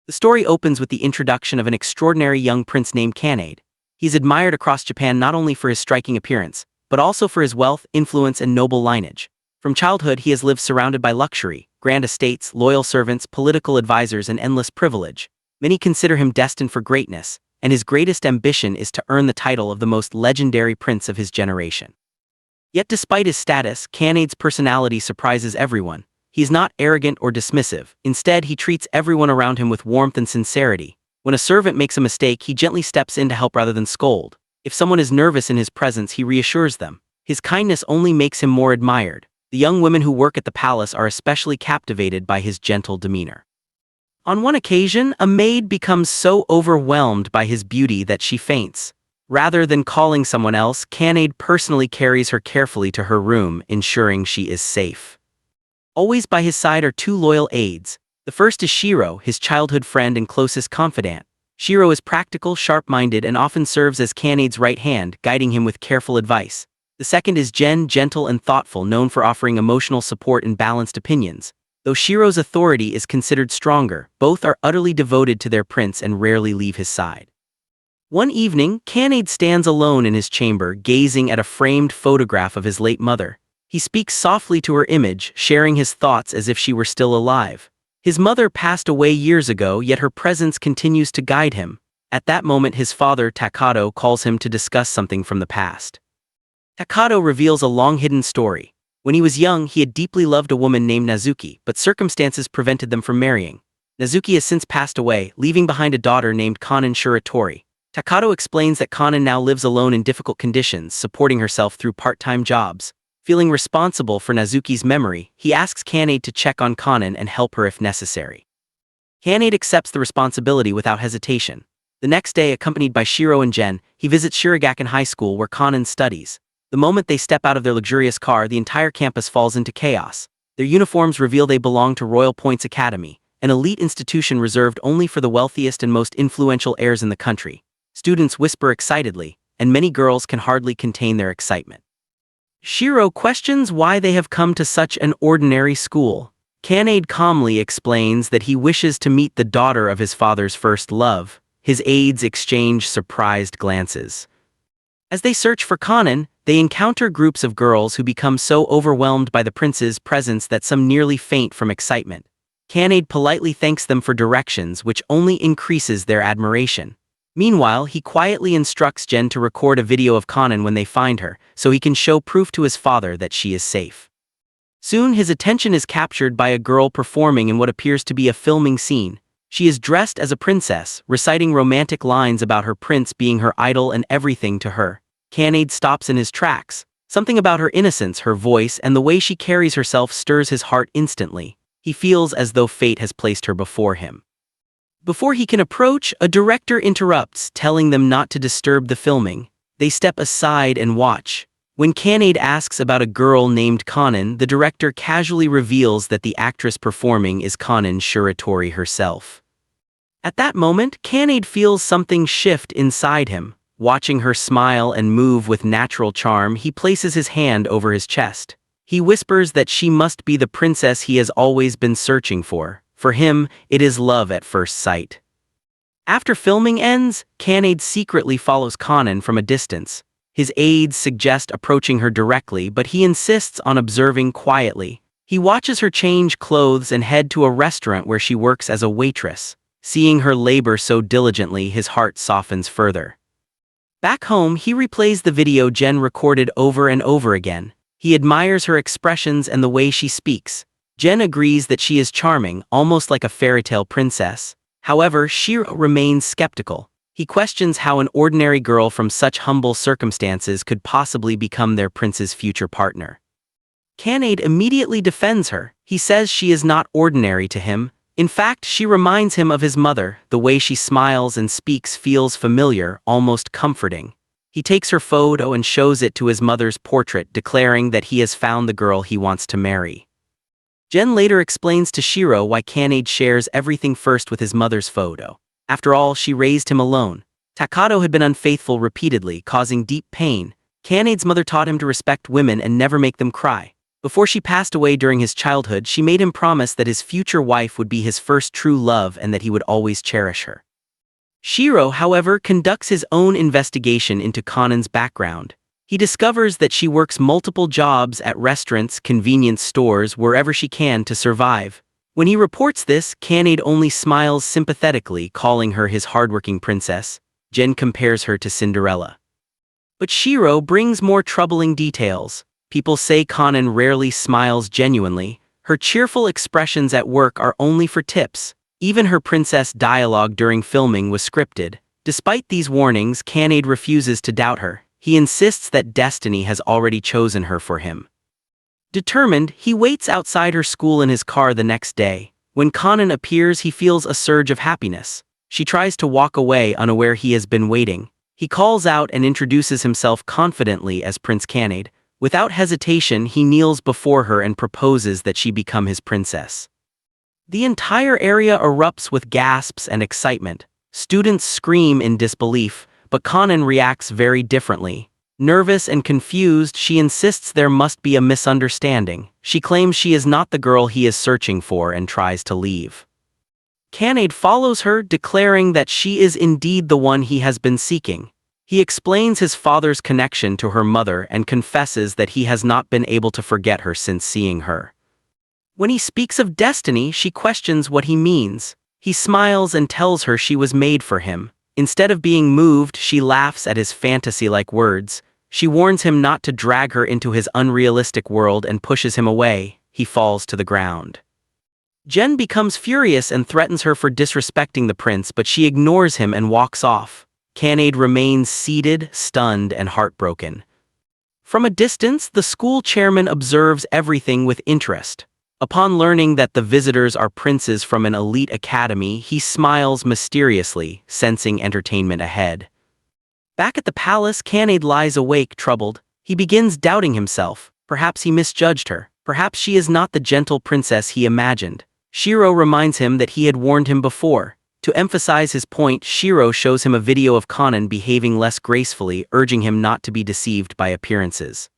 The story opens with the introduction of an extraordinary young prince named Kanade. He's admired across Japan not only for his striking appearance, but also for his wealth, influence, and noble lineage. From childhood, he has lived surrounded by luxury, grand estates, loyal servants, political advisors, and endless privilege. Many consider him destined for greatness, and his greatest ambition is to earn the title of the most legendary prince of his generation. Yet despite his status, Kanade's personality surprises everyone. He's not arrogant or dismissive. Instead, he treats everyone around him with warmth and sincerity. When a servant makes a mistake, he gently steps in to help rather than scold. If someone is nervous in his presence, he reassures them. His kindness only makes him more admired. The young women who work at the palace are especially captivated by his gentle demeanor. On one occasion, a maid becomes so overwhelmed by his beauty that she faints. Rather than calling someone else, Kanade personally carries her carefully to her room, ensuring she is safe. Always by his side are two loyal aides. The first is Shiro, his childhood friend and closest confidant. Shiro is practical, sharp-minded, and often serves as Kanade's right hand, guiding him with careful advice. The second is Jen, gentle and thoughtful, known for offering emotional support and balanced opinions. Though Shiro's authority is considered stronger, both are utterly devoted to their prince and rarely leave his side. One evening, Kanade stands alone in his chamber, gazing at a framed photograph of his late mother. He speaks softly to her image, sharing his thoughts as if she were still alive. His mother passed away years ago, yet her presence continues to guide him. At that moment, his father, Takato, calls him to discuss something from the past. Takato reveals a long-hidden story. When he was young, he had deeply loved a woman named Nazuki, but circumstances prevented them from marrying. Nazuki has since passed away, leaving behind a daughter named Konan Shiratori. Takato explains that Konan now lives alone in difficult conditions, supporting herself through part-time jobs. Feeling responsible for Nazuki's memory, he asks Kanade to check on Konan and help her if necessary. Kanade accepts the responsibility without hesitation. The next day, accompanied by Shiro and Jen, he visits Shirigaken High School where Konan studies. The moment they step out of their luxurious car, the entire campus falls into chaos. Their uniforms reveal they belong to Royal Points Academy, an elite institution reserved only for the wealthiest and most influential heirs in the country. Students whisper excitedly, and many girls can hardly contain their excitement. Shiro questions why they have come to such an ordinary school. Kanade calmly explains that he wishes to meet the daughter of his father's first love. His aides exchange surprised glances. As they search for Konan, they encounter groups of girls who become so overwhelmed by the prince's presence that some nearly faint from excitement. Kanade politely thanks them for directions, which only increases their admiration. Meanwhile, he quietly instructs Jen to record a video of Konan when they find her, so he can show proof to his father that she is safe. Soon, his attention is captured by a girl performing in what appears to be a filming scene. She is dressed as a princess, reciting romantic lines about her prince being her idol and everything to her. Kanade stops in his tracks. Something about her innocence, her voice, and the way she carries herself stirs his heart instantly. He feels as though fate has placed her before him. Before he can approach, a director interrupts, telling them not to disturb the filming. They step aside and watch. When Kanade asks about a girl named Konan, the director casually reveals that the actress performing is Konan Shiratori herself. At that moment, Kanade feels something shift inside him. Watching her smile and move with natural charm, he places his hand over his chest. He whispers that she must be the princess he has always been searching for. For him, it is love at first sight. After filming ends, Kanade secretly follows Konan from a distance. His aides suggest approaching her directly, but he insists on observing quietly. He watches her change clothes and head to a restaurant where she works as a waitress. Seeing her labor so diligently, his heart softens further. Back home, he replays the video Jen recorded over and over again. He admires her expressions and the way she speaks. Jen agrees that she is charming, almost like a fairy tale princess. However, Shiro remains skeptical. He questions how an ordinary girl from such humble circumstances could possibly become their prince's future partner. Kanade immediately defends her. He says she is not ordinary to him. In fact, she reminds him of his mother. The way she smiles and speaks feels familiar, almost comforting. He takes her photo and shows it to his mother's portrait, declaring that he has found the girl he wants to marry. Jen later explains to Shiro why Kanade shares everything first with his mother's photo. After all, she raised him alone. Takato had been unfaithful repeatedly, causing deep pain. Kanade's mother taught him to respect women and never make them cry. Before she passed away during his childhood, she made him promise that his future wife would be his first true love and that he would always cherish her. Shiro, however, conducts his own investigation into Konan's background. He discovers that she works multiple jobs at restaurants, convenience stores, wherever she can to survive. When he reports this, Kanade only smiles sympathetically, calling her his hardworking princess. Jen compares her to Cinderella. But Shiro brings more troubling details. People say Konan rarely smiles genuinely. Her cheerful expressions at work are only for tips. Even her princess dialogue during filming was scripted. Despite these warnings, Kanade refuses to doubt her. He insists that destiny has already chosen her for him. Determined, he waits outside her school in his car the next day. When Konan appears, he feels a surge of happiness. She tries to walk away, unaware he has been waiting. He calls out and introduces himself confidently as Prince Kanade. Without hesitation, he kneels before her and proposes that she become his princess. The entire area erupts with gasps and excitement. Students scream in disbelief, but Konan reacts very differently. Nervous and confused, she insists there must be a misunderstanding. She claims she is not the girl he is searching for and tries to leave. Kanade follows her, declaring that she is indeed the one he has been seeking. He explains his father's connection to her mother and confesses that he has not been able to forget her since seeing her. When he speaks of destiny, she questions what he means. He smiles and tells her she was made for him. Instead of being moved, she laughs at his fantasy-like words. She warns him not to drag her into his unrealistic world and pushes him away. He falls to the ground. Jen becomes furious and threatens her for disrespecting the prince, but she ignores him and walks off. Kanade remains seated, stunned, and heartbroken. From a distance, the school chairman observes everything with interest. Upon learning that the visitors are princes from an elite academy, he smiles mysteriously, sensing entertainment ahead. Back at the palace, Kanade lies awake, troubled. He begins doubting himself. Perhaps he misjudged her. Perhaps she is not the gentle princess he imagined. Shiro reminds him that he had warned him before. To emphasize his point, Shiro shows him a video of Konan behaving less gracefully, urging him not to be deceived by appearances.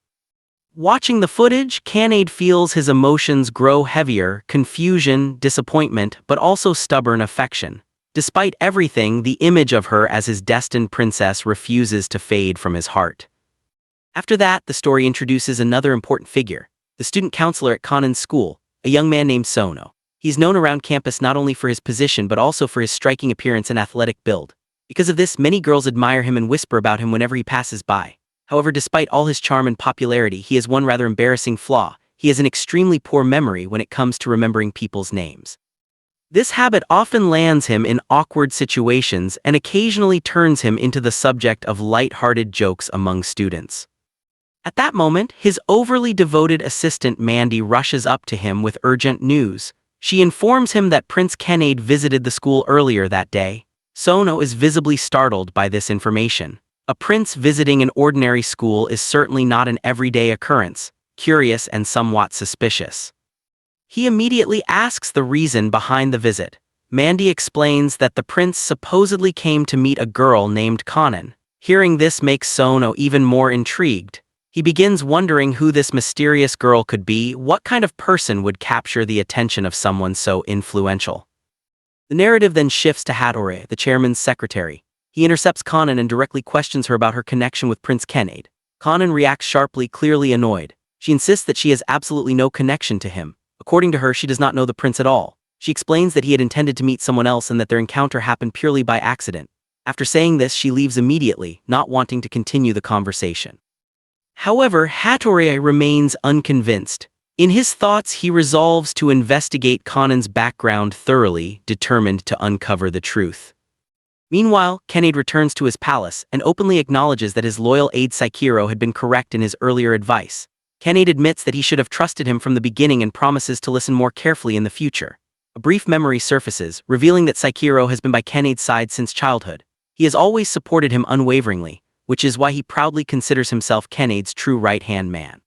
Watching the footage, Kanade feels his emotions grow heavier: confusion, disappointment, but also stubborn affection. Despite everything, the image of her as his destined princess refuses to fade from his heart. After that, the story introduces another important figure, the student counselor at Konan's school, a young man named Sono. He's known around campus not only for his position but also for his striking appearance and athletic build. Because of this, many girls admire him and whisper about him whenever he passes by. However, despite all his charm and popularity, he has one rather embarrassing flaw. He has an extremely poor memory when it comes to remembering people's names. This habit often lands him in awkward situations and occasionally turns him into the subject of light-hearted jokes among students. At that moment, his overly devoted assistant Mandy rushes up to him with urgent news. She informs him that Prince Kanade visited the school earlier that day. Sono is visibly startled by this information. A prince visiting an ordinary school is certainly not an everyday occurrence, curious and somewhat suspicious. He immediately asks the reason behind the visit. Mandy explains that the prince supposedly came to meet a girl named Konan. Hearing this makes Sono even more intrigued. He begins wondering who this mysterious girl could be. What kind of person would capture the attention of someone so influential? The narrative then shifts to Hattori, the chairman's secretary. He intercepts Konan and directly questions her about her connection with Prince Kanade. Konan reacts sharply, clearly annoyed. She insists that she has absolutely no connection to him. According to her, she does not know the prince at all. She explains that he had intended to meet someone else and that their encounter happened purely by accident. After saying this, she leaves immediately, not wanting to continue the conversation. However, Hattori remains unconvinced. In his thoughts, he resolves to investigate Konan's background thoroughly, determined to uncover the truth. Meanwhile, Kanade returns to his palace and openly acknowledges that his loyal aide Saikiro had been correct in his earlier advice. Kanade admits that he should have trusted him from the beginning and promises to listen more carefully in the future. A brief memory surfaces, revealing that Saikiro has been by Kanade's side since childhood. He has always supported him unwaveringly, which is why he proudly considers himself Kanade's true right-hand man.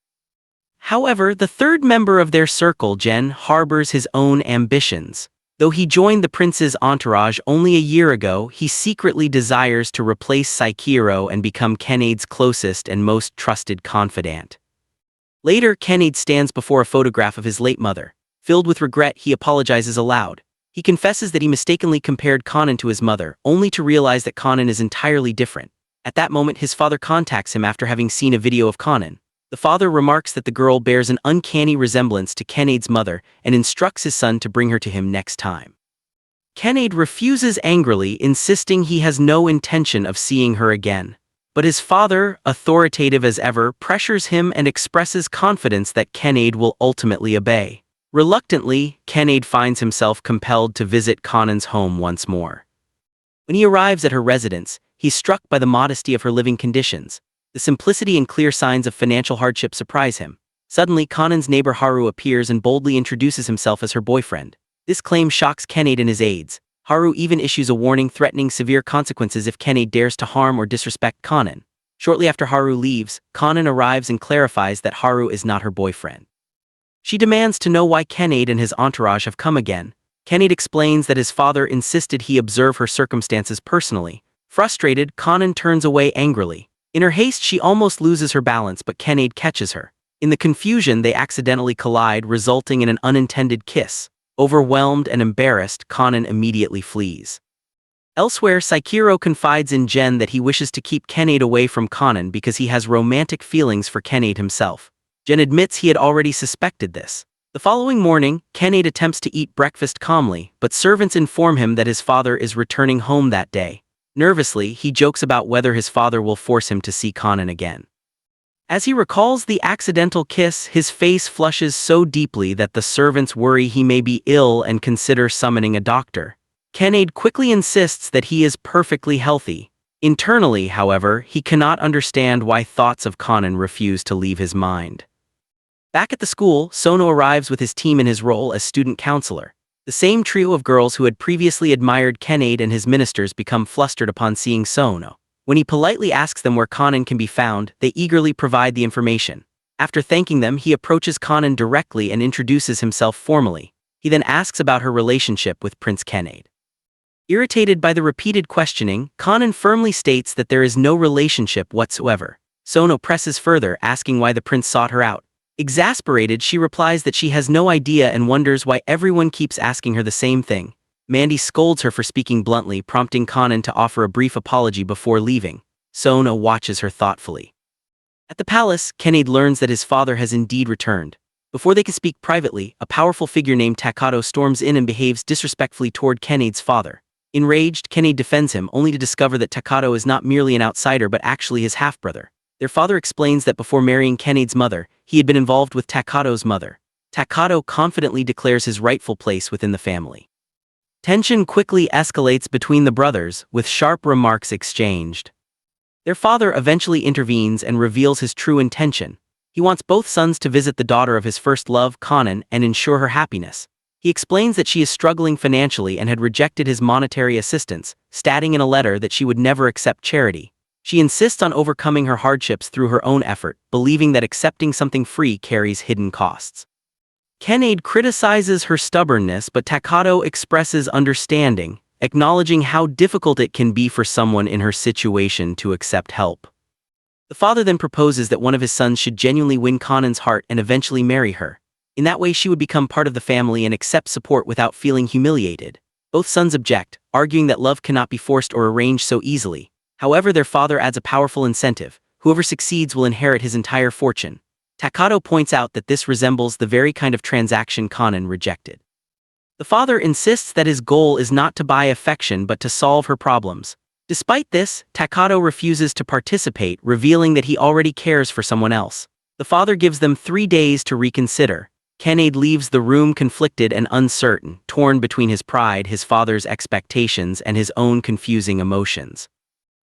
However, the third member of their circle, Jen, harbors his own ambitions. Though he joined the prince's entourage only a year ago, he secretly desires to replace Saikiro and become Kanade's closest and most trusted confidant. Later, Kanade stands before a photograph of his late mother. Filled with regret, he apologizes aloud. He confesses that he mistakenly compared Konan to his mother, only to realize that Konan is entirely different. At that moment, his father contacts him after having seen a video of Konan. The father remarks that the girl bears an uncanny resemblance to Kanade's mother and instructs his son to bring her to him next time. Kanade refuses angrily, insisting he has no intention of seeing her again. But his father, authoritative as ever, pressures him and expresses confidence that Kanade will ultimately obey. Reluctantly, Kanade finds himself compelled to visit Konan's home once more. When he arrives at her residence, he's struck by the modesty of her living conditions. The simplicity and clear signs of financial hardship surprise him. Suddenly, Konan's neighbor Haru appears and boldly introduces himself as her boyfriend. This claim shocks Kanade and his aides. Haru even issues a warning threatening severe consequences if Kanade dares to harm or disrespect Konan. Shortly after Haru leaves, Konan arrives and clarifies that Haru is not her boyfriend. She demands to know why Kanade and his entourage have come again. Kanade explains that his father insisted he observe her circumstances personally. Frustrated, Konan turns away angrily. In her haste, she almost loses her balance, but Kanade catches her. In the confusion, they accidentally collide, resulting in an unintended kiss. Overwhelmed and embarrassed, Konan immediately flees. Elsewhere, Saikiro confides in Gen that he wishes to keep Kanade away from Konan because he has romantic feelings for Kanade himself. Gen admits he had already suspected this. The following morning, Kanade attempts to eat breakfast calmly, but servants inform him that his father is returning home that day. Nervously, he jokes about whether his father will force him to see Konan again. As he recalls the accidental kiss, his face flushes so deeply that the servants worry he may be ill and consider summoning a doctor. Kanade quickly insists that he is perfectly healthy. Internally, however, he cannot understand why thoughts of Konan refuse to leave his mind. Back at the school, Sono arrives with his team in his role as student counselor. The same trio of girls who had previously admired Kanade and his ministers become flustered upon seeing Sono. When he politely asks them where Konan can be found, they eagerly provide the information. After thanking them, he approaches Konan directly and introduces himself formally. He then asks about her relationship with Prince Kanade. Irritated by the repeated questioning, Konan firmly states that there is no relationship whatsoever. Sono presses further, asking why the prince sought her out. Exasperated, she replies that she has no idea and wonders why everyone keeps asking her the same thing. Mandy scolds her for speaking bluntly, prompting Konan to offer a brief apology before leaving. Sono watches her thoughtfully. At the palace, Kanade learns that his father has indeed returned. Before they can speak privately, a powerful figure named Takato storms in and behaves disrespectfully toward Kanade's father. Enraged, Kanade defends him, only to discover that Takato is not merely an outsider but actually his half-brother. Their father explains that before marrying Kanade's mother, he had been involved with Takato's mother. Takato confidently declares his rightful place within the family. Tension quickly escalates between the brothers, with sharp remarks exchanged. Their father eventually intervenes and reveals his true intention. He wants both sons to visit the daughter of his first love, Konan, and ensure her happiness. He explains that she is struggling financially and had rejected his monetary assistance, stating in a letter that she would never accept charity. She insists on overcoming her hardships through her own effort, believing that accepting something free carries hidden costs. Kanade criticizes her stubbornness, but Takato expresses understanding, acknowledging how difficult it can be for someone in her situation to accept help. The father then proposes that one of his sons should genuinely win Konan's heart and eventually marry her. In that way, she would become part of the family and accept support without feeling humiliated. Both sons object, arguing that love cannot be forced or arranged so easily. However, their father adds a powerful incentive: whoever succeeds will inherit his entire fortune. Takato points out that this resembles the very kind of transaction Konan rejected. The father insists that his goal is not to buy affection but to solve her problems. Despite this, Takato refuses to participate, revealing that he already cares for someone else. The father gives them 3 days to reconsider. Kanade leaves the room conflicted and uncertain, torn between his pride, his father's expectations, and his own confusing emotions.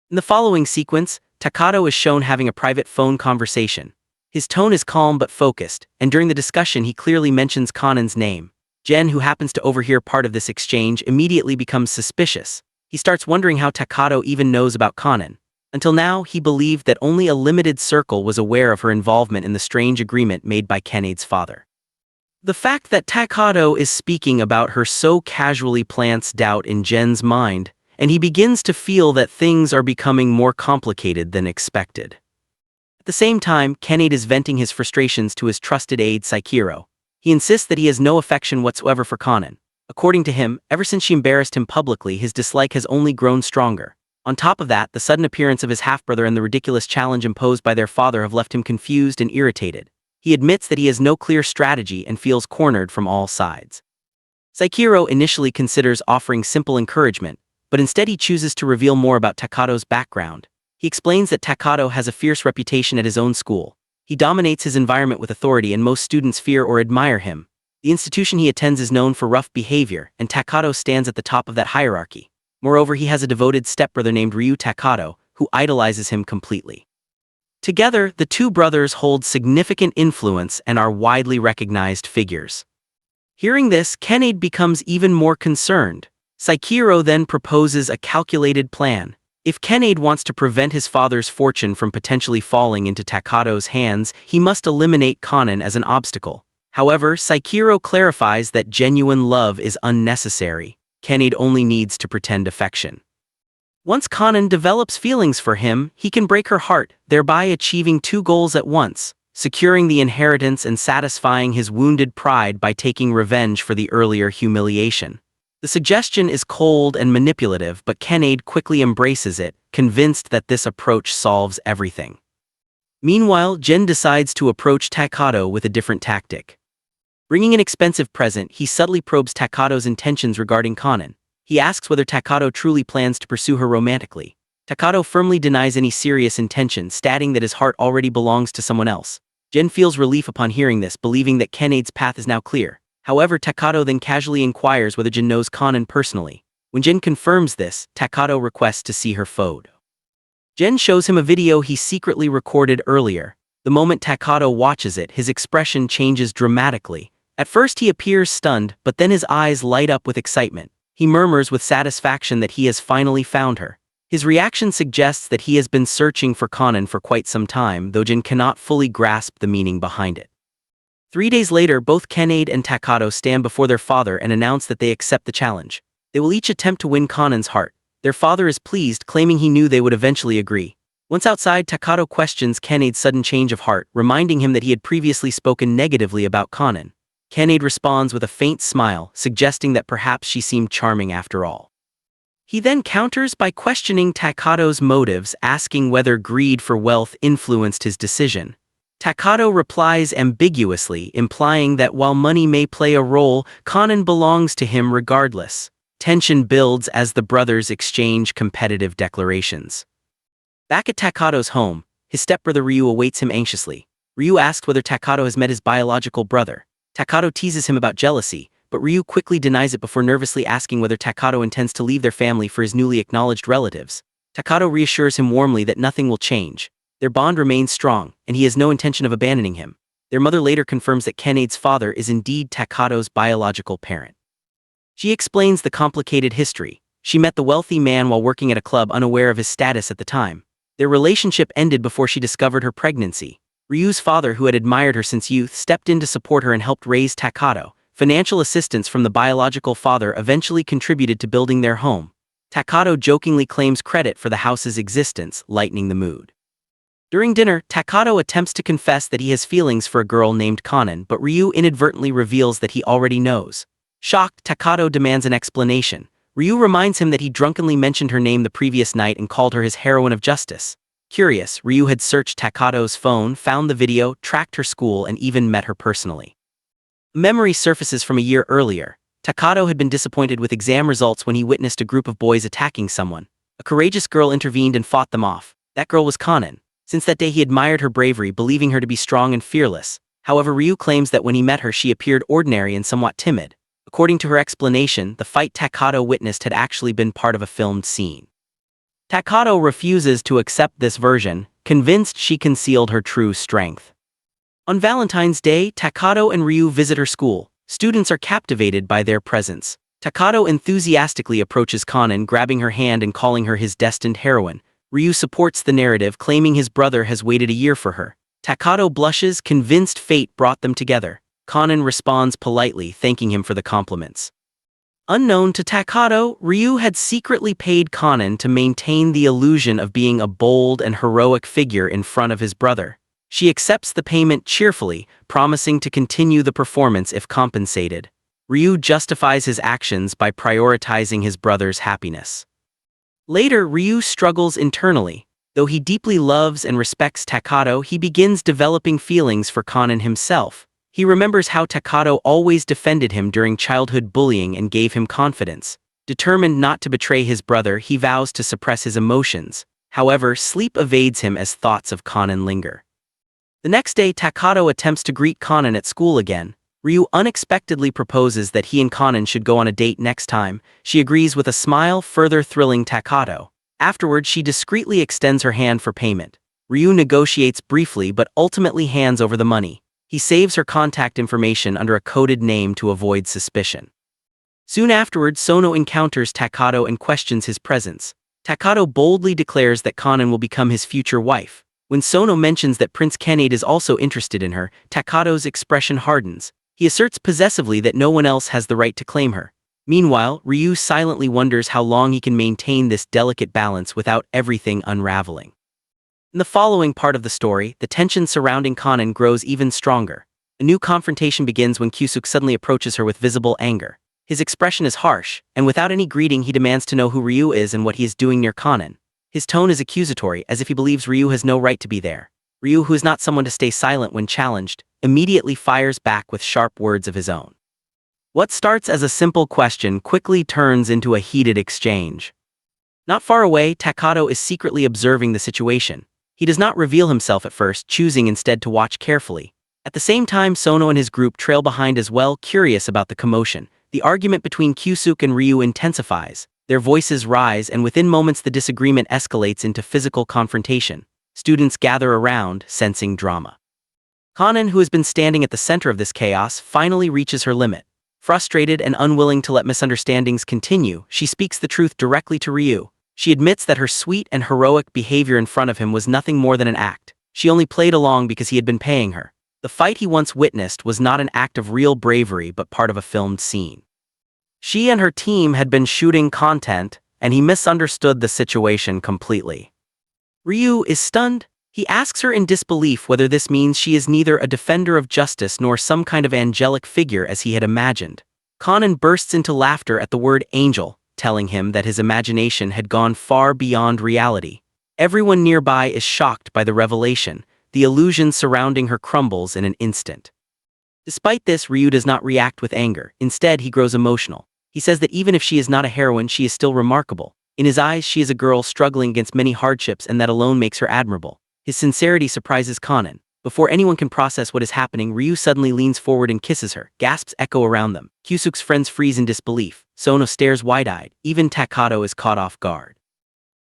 In the following sequence, Takato is shown having a private phone conversation. His tone is calm but focused, and during the discussion he clearly mentions Konan's name. Gen, who happens to overhear part of this exchange, immediately becomes suspicious. He starts wondering how Takato even knows about Konan. Until now, he believed that only a limited circle was aware of her involvement in the strange agreement made by Kanade's father. The fact that Takato is speaking about her so casually plants doubt in Gen's mind, and he begins to feel that things are becoming more complicated than expected. At At the same time, Kanade is venting his frustrations to his trusted aide Shiro. He insists that he has no affection whatsoever for Konan. According to him, ever since she embarrassed him publicly, his dislike has only grown stronger. On top of that, the sudden appearance of his half-brother and the ridiculous challenge imposed by their father have left him confused and irritated. He admits that he has no clear strategy and feels cornered from all sides. Shiro initially considers offering simple encouragement, but instead he chooses to reveal more about Takado's background. He explains that Takado has a fierce reputation at his own school. He dominates his environment with authority and most students fear or admire him. The institution he attends is known for rough behavior, and Takado stands at the top of that hierarchy. Moreover, he has a devoted stepbrother named Ryu Takado, who idolizes him completely. Together, the two brothers hold significant influence and are widely recognized figures. Hearing this, Kanade becomes even more concerned. Shiro then proposes a calculated plan. If Kanade wants to prevent his father's fortune from potentially falling into Takado's hands, he must eliminate Konan as an obstacle. However, Shiro clarifies that genuine love is unnecessary. Kanade only needs to pretend affection. Once Konan develops feelings for him, he can break her heart, thereby achieving two goals at once: securing the inheritance and satisfying his wounded pride by taking revenge for the earlier humiliation. The suggestion is cold and manipulative, but Kanade quickly embraces it, convinced that this approach solves everything. Meanwhile, Jin decides to approach Takado with a different tactic. Bringing an expensive present, he subtly probes Takado's intentions regarding Konan. He asks whether Takado truly plans to pursue her romantically. Takado firmly denies any serious intention, stating that his heart already belongs to someone else. Jin feels relief upon hearing this, believing that Kanade's path is now clear. However, Takado then casually inquires whether Jin knows Konan personally. When Jin confirms this, Takado requests to see her photo. Jin shows him a video he secretly recorded earlier. The moment Takado watches it, his expression changes dramatically. At first he appears stunned, but then his eyes light up with excitement. He murmurs with satisfaction that he has finally found her. His reaction suggests that he has been searching for Konan for quite some time, though Jin cannot fully grasp the meaning behind it. 3 days later, both Kanade and Takado stand before their father and announce that they accept the challenge. They will each attempt to win Konan's heart. Their father is pleased, claiming he knew they would eventually agree. Once outside, Takado questions Kanade's sudden change of heart, reminding him that he had previously spoken negatively about Konan. Kanade responds with a faint smile, suggesting that perhaps she seemed charming after all. He then counters by questioning Takado's motives, asking whether greed for wealth influenced his decision. Takado replies ambiguously, implying that while money may play a role, Konan belongs to him regardless. Tension builds as the brothers exchange competitive declarations. Back at Takado's home, his stepbrother Ryu awaits him anxiously. Ryu asks whether Takado has met his biological brother. Takado teases him about jealousy, but Ryu quickly denies it before nervously asking whether Takado intends to leave their family for his newly acknowledged relatives. Takado reassures him warmly that nothing will change. Their bond remains strong, and he has no intention of abandoning him. Their mother later confirms that Kanade's father is indeed Takado's biological parent. She explains the complicated history. She met the wealthy man while working at a club, unaware of his status at the time. Their relationship ended before she discovered her pregnancy. Ryu's father, who had admired her since youth, stepped in to support her and helped raise Takado. Financial assistance from the biological father eventually contributed to building their home. Takado jokingly claims credit for the house's existence, lightening the mood. During dinner, Takado attempts to confess that he has feelings for a girl named Konan, but Ryu inadvertently reveals that he already knows. Shocked, Takado demands an explanation. Ryu reminds him that he drunkenly mentioned her name the previous night and called her his heroine of justice. Curious, Ryu had searched Takado's phone, found the video, tracked her school, and even met her personally. Memory surfaces from a year earlier. Takado had been disappointed with exam results when he witnessed a group of boys attacking someone. A courageous girl intervened and fought them off. That girl was Konan. Since that day he admired her bravery, believing her to be strong and fearless. However, Ryu claims that when he met her she appeared ordinary and somewhat timid. According to her explanation, the fight Takado witnessed had actually been part of a filmed scene. Takado refuses to accept this version, convinced she concealed her true strength. On Valentine's Day, Takado and Ryu visit her school. Students are captivated by their presence. Takado enthusiastically approaches Konan, grabbing her hand and calling her his destined heroine. Ryu supports the narrative, claiming his brother has waited a year for her. Takado blushes, convinced fate brought them together. Konan responds politely, thanking him for the compliments. Unknown to Takato, Ryu had secretly paid Konan to maintain the illusion of being a bold and heroic figure in front of his brother. She accepts the payment cheerfully, promising to continue the performance if compensated. Ryu justifies his actions by prioritizing his brother's happiness. Later, Ryu struggles internally. Though he deeply loves and respects Takato, he begins developing feelings for Konan himself. He remembers how Takato always defended him during childhood bullying and gave him confidence. Determined not to betray his brother, he vows to suppress his emotions. However, sleep evades him as thoughts of Konan linger. The next day, Takato attempts to greet Konan at school again. Ryu unexpectedly proposes that he and Konan should go on a date next time. She agrees with a smile, further thrilling Takato. Afterward, she discreetly extends her hand for payment. Ryu negotiates briefly but ultimately hands over the money. He saves her contact information under a coded name to avoid suspicion. Soon afterward, Sono encounters Takato and questions his presence. Takato boldly declares that Konan will become his future wife. When Sono mentions that Prince Kdrama is also interested in her, Takato's expression hardens. He asserts possessively that no one else has the right to claim her. Meanwhile, Ryu silently wonders how long he can maintain this delicate balance without everything unraveling. In the following part of the story, the tension surrounding Konan grows even stronger. A new confrontation begins when Kiyosuke suddenly approaches her with visible anger. His expression is harsh, and without any greeting he demands to know who Ryu is and what he is doing near Konan. His tone is accusatory, as if he believes Ryu has no right to be there. Ryu, who is not someone to stay silent when challenged, immediately fires back with sharp words of his own. What starts as a simple question quickly turns into a heated exchange. Not far away, Takato is secretly observing the situation. He does not reveal himself at first, choosing instead to watch carefully. At the same time, Sono and his group trail behind as well, curious about the commotion. The argument between Kiyosuke and Ryu intensifies. Their voices rise, and within moments the disagreement escalates into physical confrontation. Students gather around, sensing drama. Konan, who has been standing at the center of this chaos, finally reaches her limit. Frustrated and unwilling to let misunderstandings continue, she speaks the truth directly to Ryu. She admits that her sweet and heroic behavior in front of him was nothing more than an act. She only played along because he had been paying her. The fight he once witnessed was not an act of real bravery but part of a filmed scene. She and her team had been shooting content, and he misunderstood the situation completely. Ryu is stunned. He asks her in disbelief whether this means she is neither a defender of justice nor some kind of angelic figure as he had imagined. Konan bursts into laughter at the word angel, telling him that his imagination had gone far beyond reality. Everyone nearby is shocked by the revelation. The illusion surrounding her crumbles in an instant. Despite this, Ryu does not react with anger. Instead, he grows emotional. He says that even if she is not a heroine, she is still remarkable. In his eyes, she is a girl struggling against many hardships, and that alone makes her admirable. His sincerity surprises Konan. Before anyone can process what is happening, Ryu suddenly leans forward and kisses her. Gasps echo around them. Kiyosuke's friends freeze in disbelief. Sono stares wide-eyed. Even Takato is caught off guard.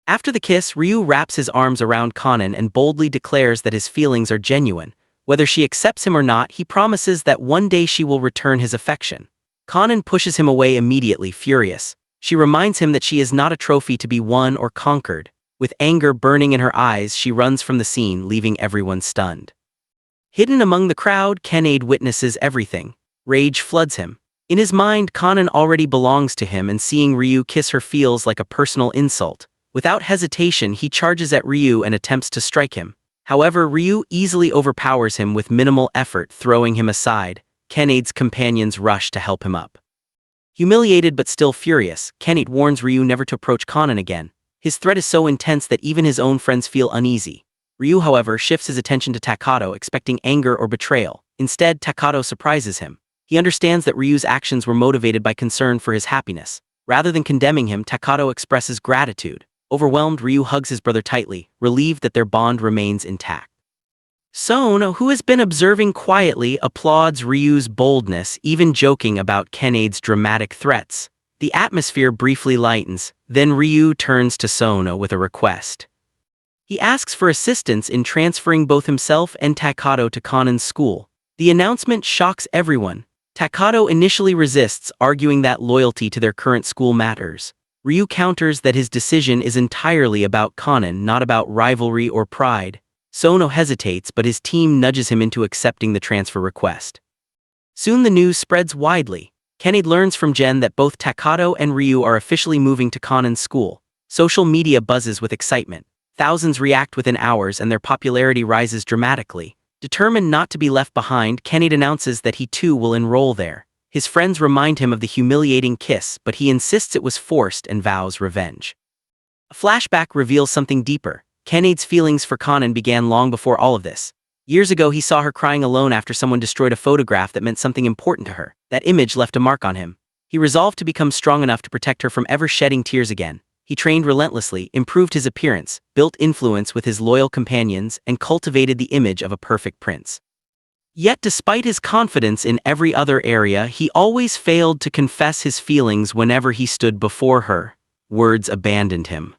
After the kiss, Ryu wraps his arms around Konan and boldly declares that his feelings are genuine. Whether she accepts him or not, he promises that one day she will return his affection. Konan pushes him away immediately, furious. She reminds him that she is not a trophy to be won or conquered. With anger burning in her eyes, she runs from the scene, leaving everyone stunned. Hidden among the crowd, Kdrama witnesses everything. Rage floods him. In his mind, Konan already belongs to him, and seeing Ryu kiss her feels like a personal insult. Without hesitation, he charges at Ryu and attempts to strike him. However, Ryu easily overpowers him with minimal effort, throwing him aside. Kdrama's companions rush to help him up. Humiliated but still furious, Kdrama warns Ryu never to approach Konan again. His threat is so intense that even his own friends feel uneasy. Ryu, however, shifts his attention to Takato, expecting anger or betrayal. Instead, Takato surprises him. He understands that Ryu's actions were motivated by concern for his happiness. Rather than condemning him, Takato expresses gratitude. Overwhelmed, Ryu hugs his brother tightly, relieved that their bond remains intact. Sono, who has been observing quietly, applauds Ryu's boldness, even joking about Kdrama's dramatic threats. The atmosphere briefly lightens, then Ryu turns to Sono with a request. He asks for assistance in transferring both himself and Takato to Konan's school. The announcement shocks everyone. Takato initially resists, arguing that loyalty to their current school matters. Ryu counters that his decision is entirely about Konan, not about rivalry or pride. Sono hesitates, but his team nudges him into accepting the transfer request. Soon the news spreads widely. Kanade learns from Jen that both Takato and Ryu are officially moving to Konan's school. Social media buzzes with excitement. Thousands react within hours and their popularity rises dramatically. Determined not to be left behind, Kanade announces that he too will enroll there. His friends remind him of the humiliating kiss, but he insists it was forced and vows revenge. A flashback reveals something deeper. Kanade's feelings for Konan began long before all of this. Years ago he saw her crying alone after someone destroyed a photograph that meant something important to her. That image left a mark on him. He resolved to become strong enough to protect her from ever shedding tears again. He trained relentlessly, improved his appearance, built influence with his loyal companions, and cultivated the image of a perfect prince. Yet despite his confidence in every other area, he always failed to confess his feelings whenever he stood before her. Words abandoned him.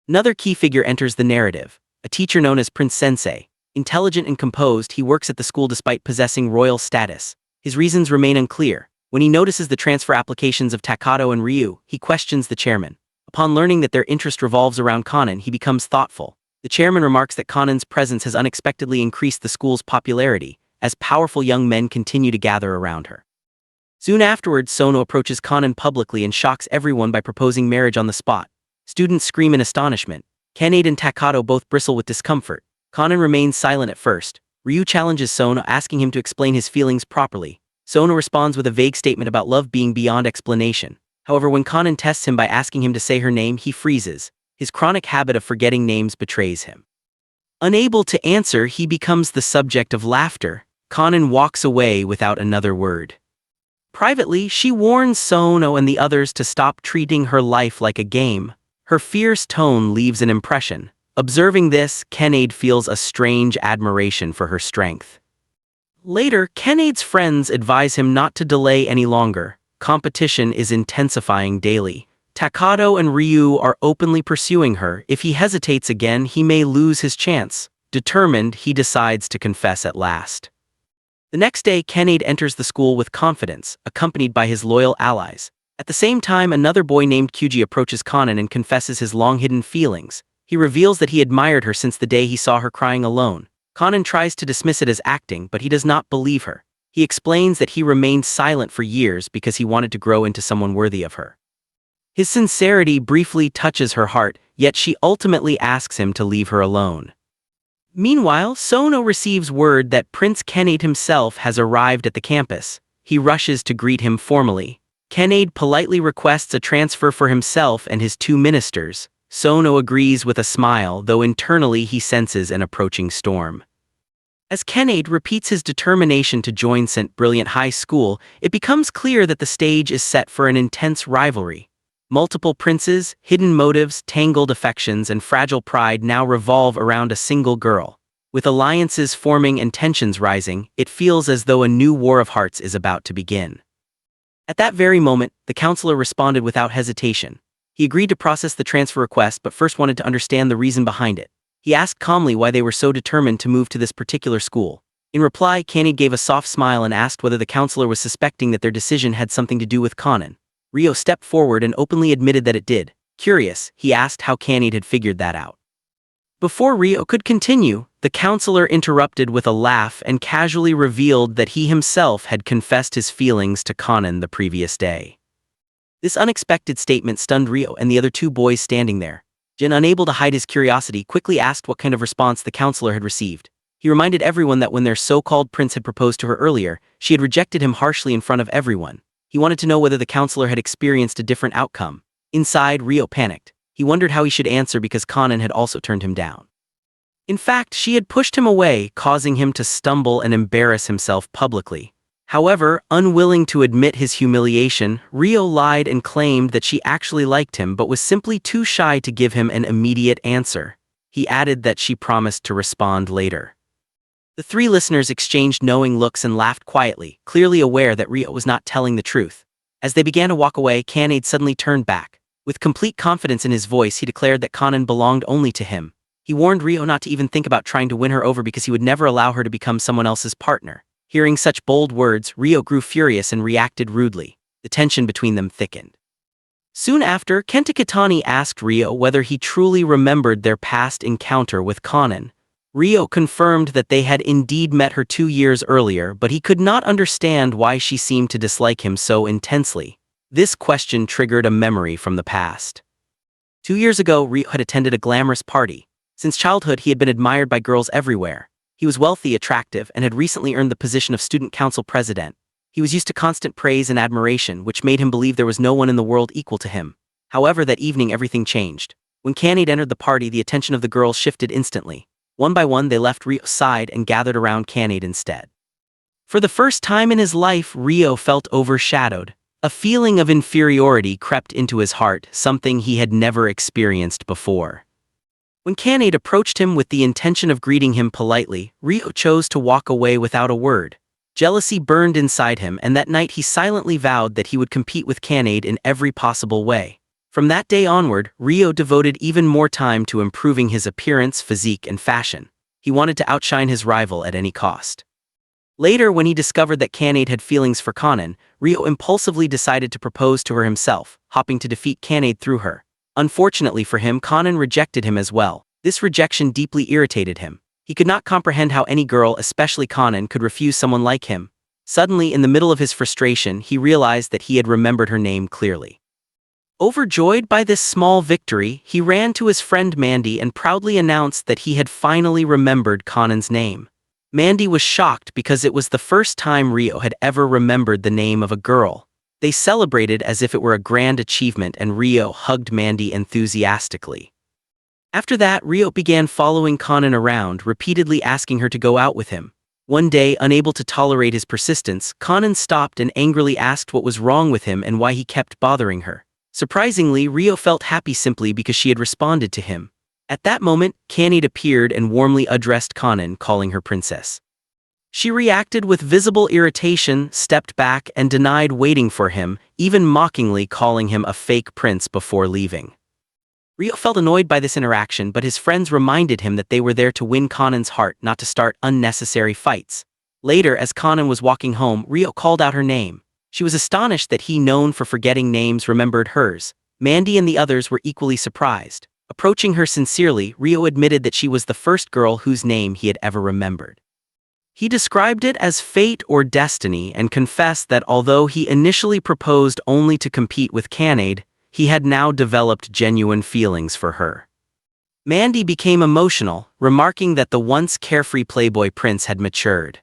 Another key figure enters the narrative, a teacher known as Prince Sensei. Intelligent and composed, he works at the school despite possessing royal status. His reasons remain unclear. When he notices the transfer applications of Takato and Ryu, he questions the chairman. Upon learning that their interest revolves around Konan, he becomes thoughtful. The chairman remarks that Konan's presence has unexpectedly increased the school's popularity, as powerful young men continue to gather around her. Soon afterwards, Sono approaches Konan publicly and shocks everyone by proposing marriage on the spot. Students scream in astonishment. Kanade and Takato both bristle with discomfort. Konan remains silent at first. Ryu challenges Sono, asking him to explain his feelings properly. Sono responds with a vague statement about love being beyond explanation. However, when Konan tests him by asking him to say her name, he freezes. His chronic habit of forgetting names betrays him. Unable to answer, he becomes the subject of laughter. Konan walks away without another word. Privately, she warns Sono and the others to stop treating her life like a game. Her fierce tone leaves an impression. Observing this, Kanade feels a strange admiration for her strength. Later, Kanade's friends advise him not to delay any longer. Competition is intensifying daily. Takato and Ryu are openly pursuing her. If he hesitates again, he may lose his chance. Determined, he decides to confess at last. The next day, Kanade enters the school with confidence, accompanied by his loyal allies. At the same time, another boy named Kyuji approaches Konan and confesses his long-hidden feelings. He reveals that he admired her since the day he saw her crying alone. Konan tries to dismiss it as acting, but he does not believe her. He explains that he remained silent for years because he wanted to grow into someone worthy of her. His sincerity briefly touches her heart, yet she ultimately asks him to leave her alone. Meanwhile, Sono receives word that Prince Kanade himself has arrived at the campus. He rushes to greet him formally. Kanade politely requests a transfer for himself and his two ministers. Sono agrees with a smile, though internally he senses an approaching storm. As Kanade repeats his determination to join St. Brilliant High School, it becomes clear that the stage is set for an intense rivalry. Multiple princes, hidden motives, tangled affections, and fragile pride now revolve around a single girl. With alliances forming and tensions rising, it feels as though a new war of hearts is about to begin. At that very moment, the counselor responded without hesitation. He agreed to process the transfer request but first wanted to understand the reason behind it. He asked calmly why they were so determined to move to this particular school. In reply, Kanade gave a soft smile and asked whether the counselor was suspecting that their decision had something to do with Konan. Ryo stepped forward and openly admitted that it did. Curious, he asked how Kanade had figured that out. Before Ryo could continue, the counselor interrupted with a laugh and casually revealed that he himself had confessed his feelings to Konan the previous day. This unexpected statement stunned Ryo and the other two boys standing there. Jin, unable to hide his curiosity, quickly asked what kind of response the counselor had received. He reminded everyone that when their so-called prince had proposed to her earlier, she had rejected him harshly in front of everyone. He wanted to know whether the counselor had experienced a different outcome. Inside, Ryo panicked. He wondered how he should answer because Konan had also turned him down. In fact, she had pushed him away, causing him to stumble and embarrass himself publicly. However, unwilling to admit his humiliation, Ryo lied and claimed that she actually liked him but was simply too shy to give him an immediate answer. He added that she promised to respond later. The three listeners exchanged knowing looks and laughed quietly, clearly aware that Ryo was not telling the truth. As they began to walk away, Kanade suddenly turned back. With complete confidence in his voice, he declared that Konan belonged only to him. He warned Ryo not to even think about trying to win her over because he would never allow her to become someone else's partner. Hearing such bold words, Ryo grew furious and reacted rudely. The tension between them thickened. Soon after, Kenta Kitani asked Ryo whether he truly remembered their past encounter with Konan. Ryo confirmed that they had indeed met her 2 years earlier, but he could not understand why she seemed to dislike him so intensely. This question triggered a memory from the past. 2 years ago, Ryo had attended a glamorous party. Since childhood, he had been admired by girls everywhere. He was wealthy, attractive, and had recently earned the position of student council president. He was used to constant praise and admiration, which made him believe there was no one in the world equal to him. However, that evening everything changed. When Kdrama entered the party, the attention of the girls shifted instantly. One by one, they left Ryo's side and gathered around Kdrama instead. For the first time in his life, Ryo felt overshadowed. A feeling of inferiority crept into his heart, something he had never experienced before. When Kdrama approached him with the intention of greeting him politely, Ryo chose to walk away without a word. Jealousy burned inside him, and that night he silently vowed that he would compete with Kdrama in every possible way. From that day onward, Ryo devoted even more time to improving his appearance, physique, and fashion. He wanted to outshine his rival at any cost. Later, when he discovered that Kdrama had feelings for Konan, Ryo impulsively decided to propose to her himself, hoping to defeat Kdrama through her. Unfortunately for him, Konan rejected him as well. This rejection deeply irritated him. He could not comprehend how any girl, especially Konan, could refuse someone like him. Suddenly, in the middle of his frustration, he realized that he had remembered her name clearly. Overjoyed by this small victory, he ran to his friend Mandy and proudly announced that he had finally remembered Konan's name. Mandy was shocked because it was the first time Ryo had ever remembered the name of a girl. They celebrated as if it were a grand achievement, and Ryo hugged Mandy enthusiastically. After that, Ryo began following Konan around, repeatedly asking her to go out with him. One day, unable to tolerate his persistence, Konan stopped and angrily asked what was wrong with him and why he kept bothering her. Surprisingly, Ryo felt happy simply because she had responded to him. At that moment, Kdrama appeared and warmly addressed Konan, calling her princess. She reacted with visible irritation, stepped back, and denied waiting for him, even mockingly calling him a fake prince before leaving. Ryo felt annoyed by this interaction, but his friends reminded him that they were there to win Konan's heart, not to start unnecessary fights. Later, as Konan was walking home, Ryo called out her name. She was astonished that he, known for forgetting names, remembered hers. Mandy and the others were equally surprised. Approaching her sincerely, Ryo admitted that she was the first girl whose name he had ever remembered. He described it as fate or destiny and confessed that although he initially proposed only to compete with Kdrama, he had now developed genuine feelings for her. Mandy became emotional, remarking that the once carefree playboy prince had matured.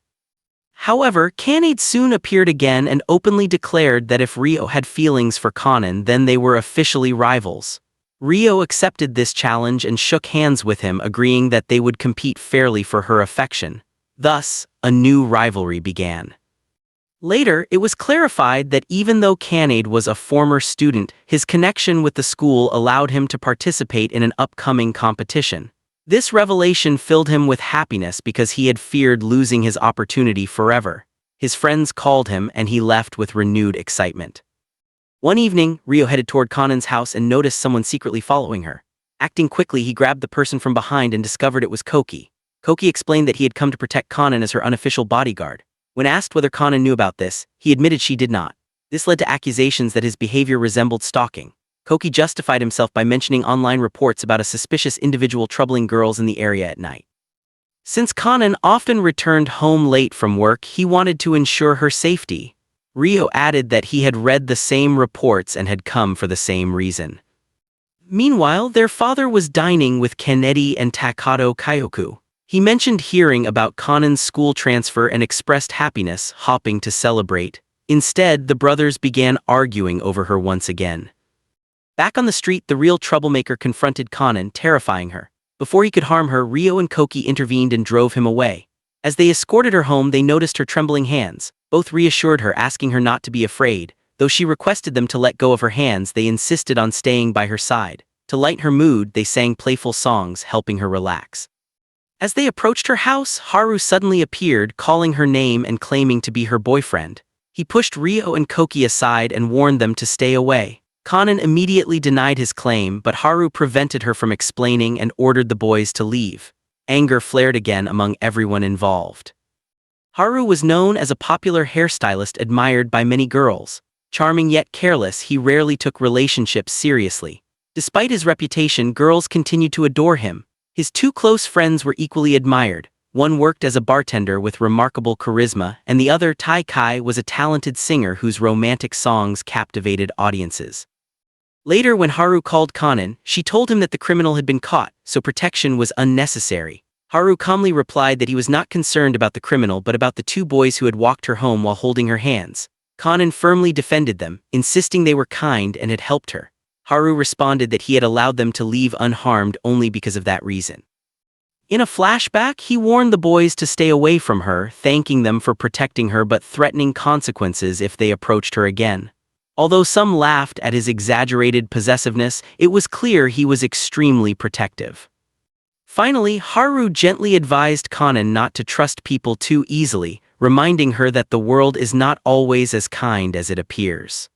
However, Kdrama soon appeared again and openly declared that if Ryo had feelings for Konan, then they were officially rivals. Ryo accepted this challenge and shook hands with him, agreeing that they would compete fairly for her affection. Thus, a new rivalry began. Later, it was clarified that even though Kdrama was a former student, his connection with the school allowed him to participate in an upcoming competition. This revelation filled him with happiness because he had feared losing his opportunity forever. His friends called him and he left with renewed excitement. One evening, Ryo headed toward Konan's house and noticed someone secretly following her. Acting quickly, he grabbed the person from behind and discovered it was Koki. Koki explained that he had come to protect Konan as her unofficial bodyguard. When asked whether Konan knew about this, he admitted she did not. This led to accusations that his behavior resembled stalking. Koki justified himself by mentioning online reports about a suspicious individual troubling girls in the area at night. Since Konan often returned home late from work, he wanted to ensure her safety. Ryo added that he had read the same reports and had come for the same reason. Meanwhile, their father was dining with Kennedy and Takato Kyoku. He mentioned hearing about Konan's school transfer and expressed happiness, hopping to celebrate. Instead, the brothers began arguing over her once again. Back on the street, the real troublemaker confronted Konan, terrifying her. Before he could harm her, Ryo and Koki intervened and drove him away. As they escorted her home, they noticed her trembling hands. Both reassured her, asking her not to be afraid. Though she requested them to let go of her hands, they insisted on staying by her side. To lighten her mood, they sang playful songs, helping her relax. As they approached her house, Haru suddenly appeared, calling her name and claiming to be her boyfriend. He pushed Ryo and Koki aside and warned them to stay away. Konan immediately denied his claim, but Haru prevented her from explaining and ordered the boys to leave. Anger flared again among everyone involved. Haru was known as a popular hairstylist admired by many girls. Charming yet careless, he rarely took relationships seriously. Despite his reputation, girls continued to adore him. His two close friends were equally admired. One worked as a bartender with remarkable charisma, and the other, Tai Kai, was a talented singer whose romantic songs captivated audiences. Later, when Haru called Konan, she told him that the criminal had been caught, so protection was unnecessary. Haru calmly replied that he was not concerned about the criminal but about the two boys who had walked her home while holding her hands. Konan firmly defended them, insisting they were kind and had helped her. Haru responded that he had allowed them to leave unharmed only because of that reason. In a flashback, he warned the boys to stay away from her, thanking them for protecting her but threatening consequences if they approached her again. Although some laughed at his exaggerated possessiveness, it was clear he was extremely protective. Finally, Haru gently advised Konan not to trust people too easily, reminding her that the world is not always as kind as it appears.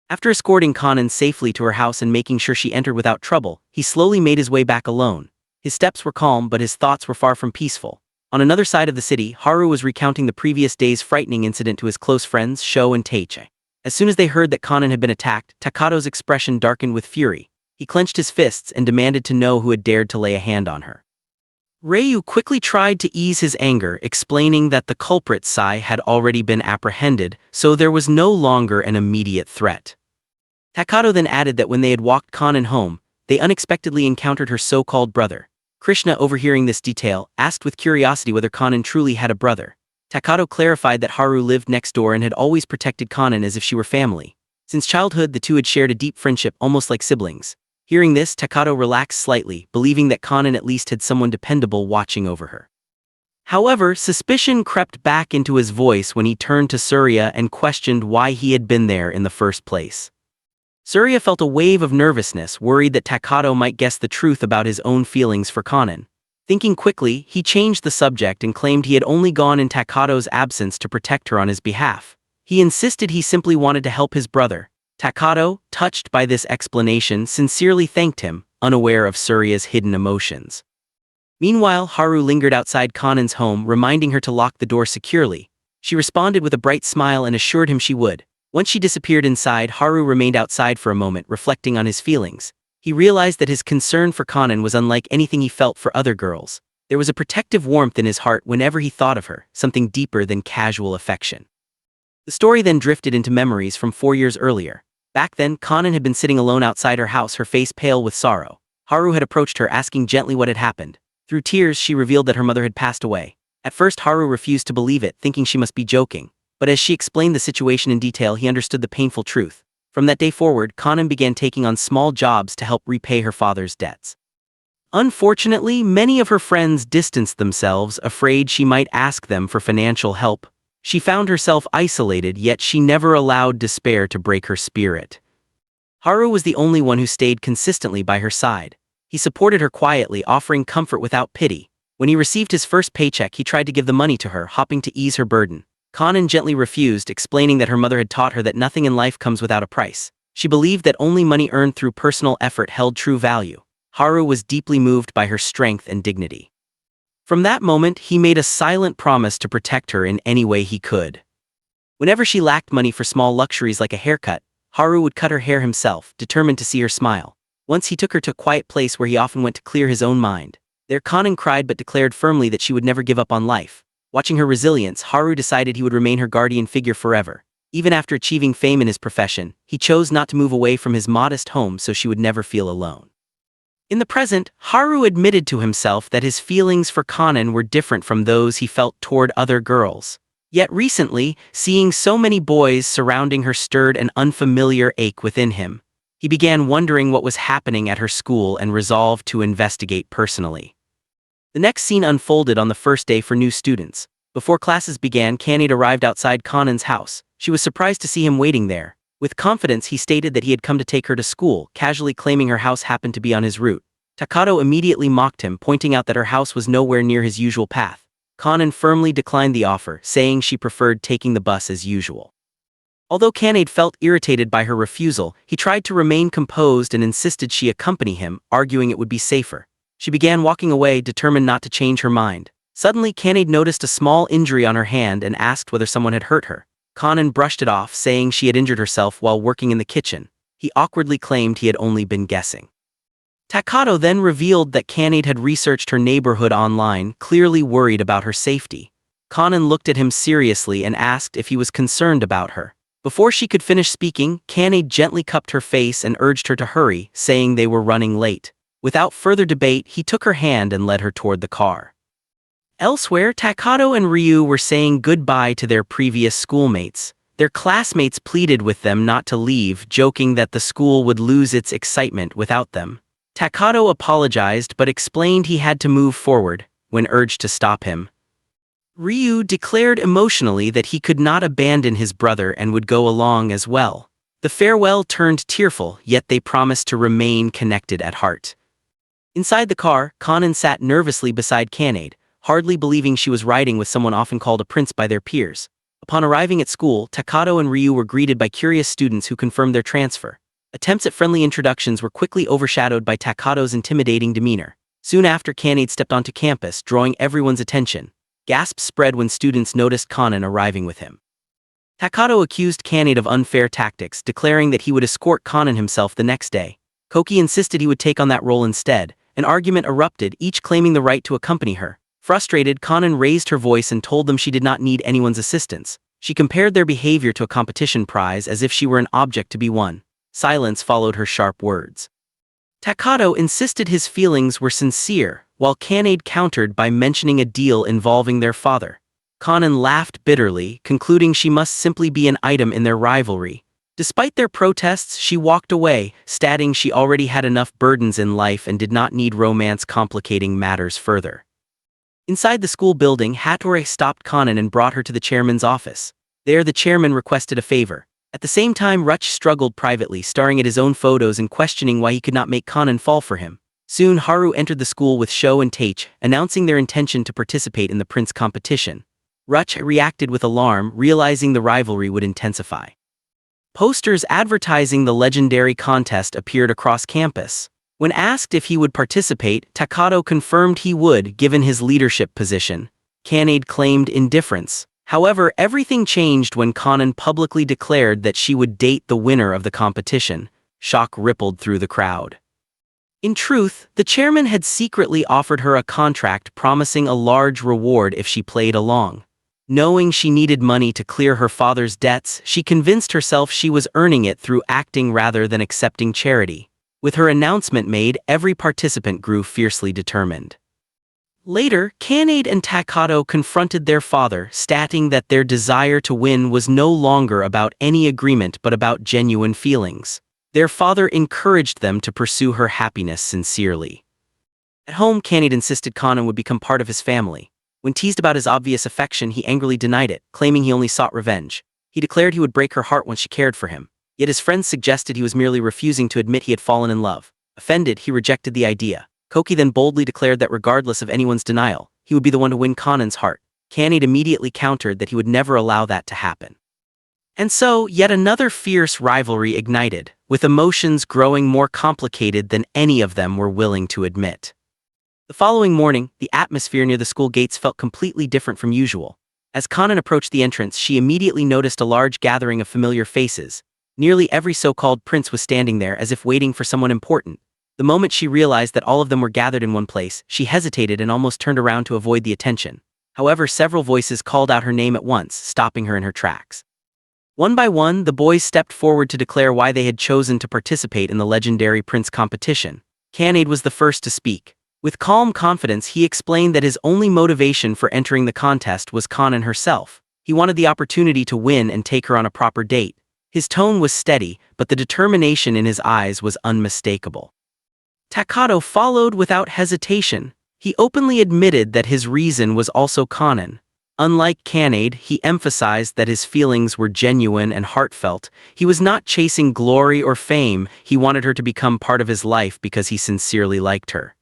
After escorting Konan safely to her house and making sure she entered without trouble, he slowly made his way back alone. His steps were calm but his thoughts were far from peaceful. On another side of the city, Haru was recounting the previous day's frightening incident to his close friends Sho and Teichi. As soon as they heard that Konan had been attacked, Takato's expression darkened with fury. He clenched his fists and demanded to know who had dared to lay a hand on her. Ryu quickly tried to ease his anger, explaining that the culprit Sai had already been apprehended, so there was no longer an immediate threat. Takato then added that when they had walked Konan home, they unexpectedly encountered her so-called brother. Krishna, overhearing this detail, asked with curiosity whether Konan truly had a brother. Takato clarified that Haru lived next door and had always protected Konan as if she were family. Since childhood, the two had shared a deep friendship, almost like siblings. Hearing this, Takato relaxed slightly, believing that Konan at least had someone dependable watching over her. However, suspicion crept back into his voice when he turned to Surya and questioned why he had been there in the first place. Surya felt a wave of nervousness, worried that Takato might guess the truth about his own feelings for Konan. Thinking quickly, he changed the subject and claimed he had only gone in Takato's absence to protect her on his behalf. He insisted he simply wanted to help his brother. Takato, touched by this explanation, sincerely thanked him, unaware of Surya's hidden emotions. Meanwhile, Haru lingered outside Konan's home, reminding her to lock the door securely. She responded with a bright smile and assured him she would. Once she disappeared inside, Haru remained outside for a moment, reflecting on his feelings. He realized that his concern for Konan was unlike anything he felt for other girls. There was a protective warmth in his heart whenever he thought of her, something deeper than casual affection. The story then drifted into memories from 4 years earlier. Back then, Konan had been sitting alone outside her house, her face pale with sorrow. Haru had approached her, asking gently what had happened. Through tears, she revealed that her mother had passed away. At first, Haru refused to believe it, thinking she must be joking. But as she explained the situation in detail, he understood the painful truth. From that day forward, Konan began taking on small jobs to help repay her father's debts. Unfortunately, many of her friends distanced themselves, afraid she might ask them for financial help. She found herself isolated, yet she never allowed despair to break her spirit. Haru was the only one who stayed consistently by her side. He supported her quietly, offering comfort without pity. When he received his first paycheck, he tried to give the money to her, hoping to ease her burden. Konan gently refused, explaining that her mother had taught her that nothing in life comes without a price. She believed that only money earned through personal effort held true value. Haru was deeply moved by her strength and dignity. From that moment, he made a silent promise to protect her in any way he could. Whenever she lacked money for small luxuries like a haircut, Haru would cut her hair himself, determined to see her smile. Once he took her to a quiet place where he often went to clear his own mind. There Konan cried but declared firmly that she would never give up on life. Watching her resilience, Haru decided he would remain her guardian figure forever. Even after achieving fame in his profession, he chose not to move away from his modest home so she would never feel alone. In the present, Haru admitted to himself that his feelings for Konan were different from those he felt toward other girls. Yet recently, seeing so many boys surrounding her stirred an unfamiliar ache within him. He began wondering what was happening at her school and resolved to investigate personally. The next scene unfolded on the first day for new students. Before classes began, Kanade arrived outside Konan's house. She was surprised to see him waiting there. With confidence, he stated that he had come to take her to school, casually claiming her house happened to be on his route. Takato immediately mocked him, pointing out that her house was nowhere near his usual path. Konan firmly declined the offer, saying she preferred taking the bus as usual. Although Kanade felt irritated by her refusal, he tried to remain composed and insisted she accompany him, arguing it would be safer. She began walking away, determined not to change her mind. Suddenly, Kanade noticed a small injury on her hand and asked whether someone had hurt her. Konan brushed it off, saying she had injured herself while working in the kitchen. He awkwardly claimed he had only been guessing. Takato then revealed that Kanade had researched her neighborhood online, clearly worried about her safety. Konan looked at him seriously and asked if he was concerned about her. Before she could finish speaking, Kanade gently cupped her face and urged her to hurry, saying they were running late. Without further debate, he took her hand and led her toward the car. Elsewhere, Takato and Ryu were saying goodbye to their previous schoolmates. Their classmates pleaded with them not to leave, joking that the school would lose its excitement without them. Takato apologized but explained he had to move forward, when urged to stop him. Ryu declared emotionally that he could not abandon his brother and would go along as well. The farewell turned tearful, yet they promised to remain connected at heart. Inside the car, Konan sat nervously beside Kanade, hardly believing she was riding with someone often called a prince by their peers. Upon arriving at school, Takato and Ryu were greeted by curious students who confirmed their transfer. Attempts at friendly introductions were quickly overshadowed by Takato's intimidating demeanor. Soon after, Kanade stepped onto campus, drawing everyone's attention. Gasps spread when students noticed Konan arriving with him. Takato accused Kanade of unfair tactics, declaring that he would escort Konan himself the next day. Koki insisted he would take on that role instead. An argument erupted, each claiming the right to accompany her. Frustrated, Konan raised her voice and told them she did not need anyone's assistance. She compared their behavior to a competition prize as if she were an object to be won. Silence followed her sharp words. Takato insisted his feelings were sincere, while Kanade countered by mentioning a deal involving their father. Konan laughed bitterly, concluding she must simply be an item in their rivalry. Despite their protests, she walked away, stating she already had enough burdens in life and did not need romance complicating matters further. Inside the school building, Hattori stopped Konan and brought her to the chairman's office. There, the chairman requested a favor. At the same time, Ruch struggled privately, staring at his own photos and questioning why he could not make Konan fall for him. Soon, Haru entered the school with Sho and Taichi, announcing their intention to participate in the prince competition. Ruch reacted with alarm, realizing the rivalry would intensify. Posters advertising the legendary contest appeared across campus. When asked if he would participate, Takato confirmed he would, given his leadership position. Kanade claimed indifference. However, everything changed when Konan publicly declared that she would date the winner of the competition. Shock rippled through the crowd. In truth, the chairman had secretly offered her a contract promising a large reward if she played along. Knowing she needed money to clear her father's debts, she convinced herself she was earning it through acting rather than accepting charity. With her announcement made, every participant grew fiercely determined. Later, Kanade and Takato confronted their father, stating that their desire to win was no longer about any agreement but about genuine feelings. Their father encouraged them to pursue her happiness sincerely. At home, Kanade insisted Konan would become part of his family. When teased about his obvious affection, he angrily denied it, claiming he only sought revenge. He declared he would break her heart once she cared for him. Yet his friends suggested he was merely refusing to admit he had fallen in love. Offended, he rejected the idea. Koki then boldly declared that regardless of anyone's denial, he would be the one to win Konan's heart. Kanade immediately countered that he would never allow that to happen. And so, yet another fierce rivalry ignited, with emotions growing more complicated than any of them were willing to admit. The following morning, the atmosphere near the school gates felt completely different from usual. As Konan approached the entrance, she immediately noticed a large gathering of familiar faces. Nearly every so-called prince was standing there as if waiting for someone important. The moment she realized that all of them were gathered in one place, she hesitated and almost turned around to avoid the attention. However, several voices called out her name at once, stopping her in her tracks. One by one, the boys stepped forward to declare why they had chosen to participate in the legendary prince competition. Kanade was the first to speak. With calm confidence, he explained that his only motivation for entering the contest was Konan herself. He wanted the opportunity to win and take her on a proper date. His tone was steady, but the determination in his eyes was unmistakable. Takato followed without hesitation. He openly admitted that his reason was also Konan. Unlike Kanade, he emphasized that his feelings were genuine and heartfelt. He was not chasing glory or fame, he wanted her to become part of his life because he sincerely liked her.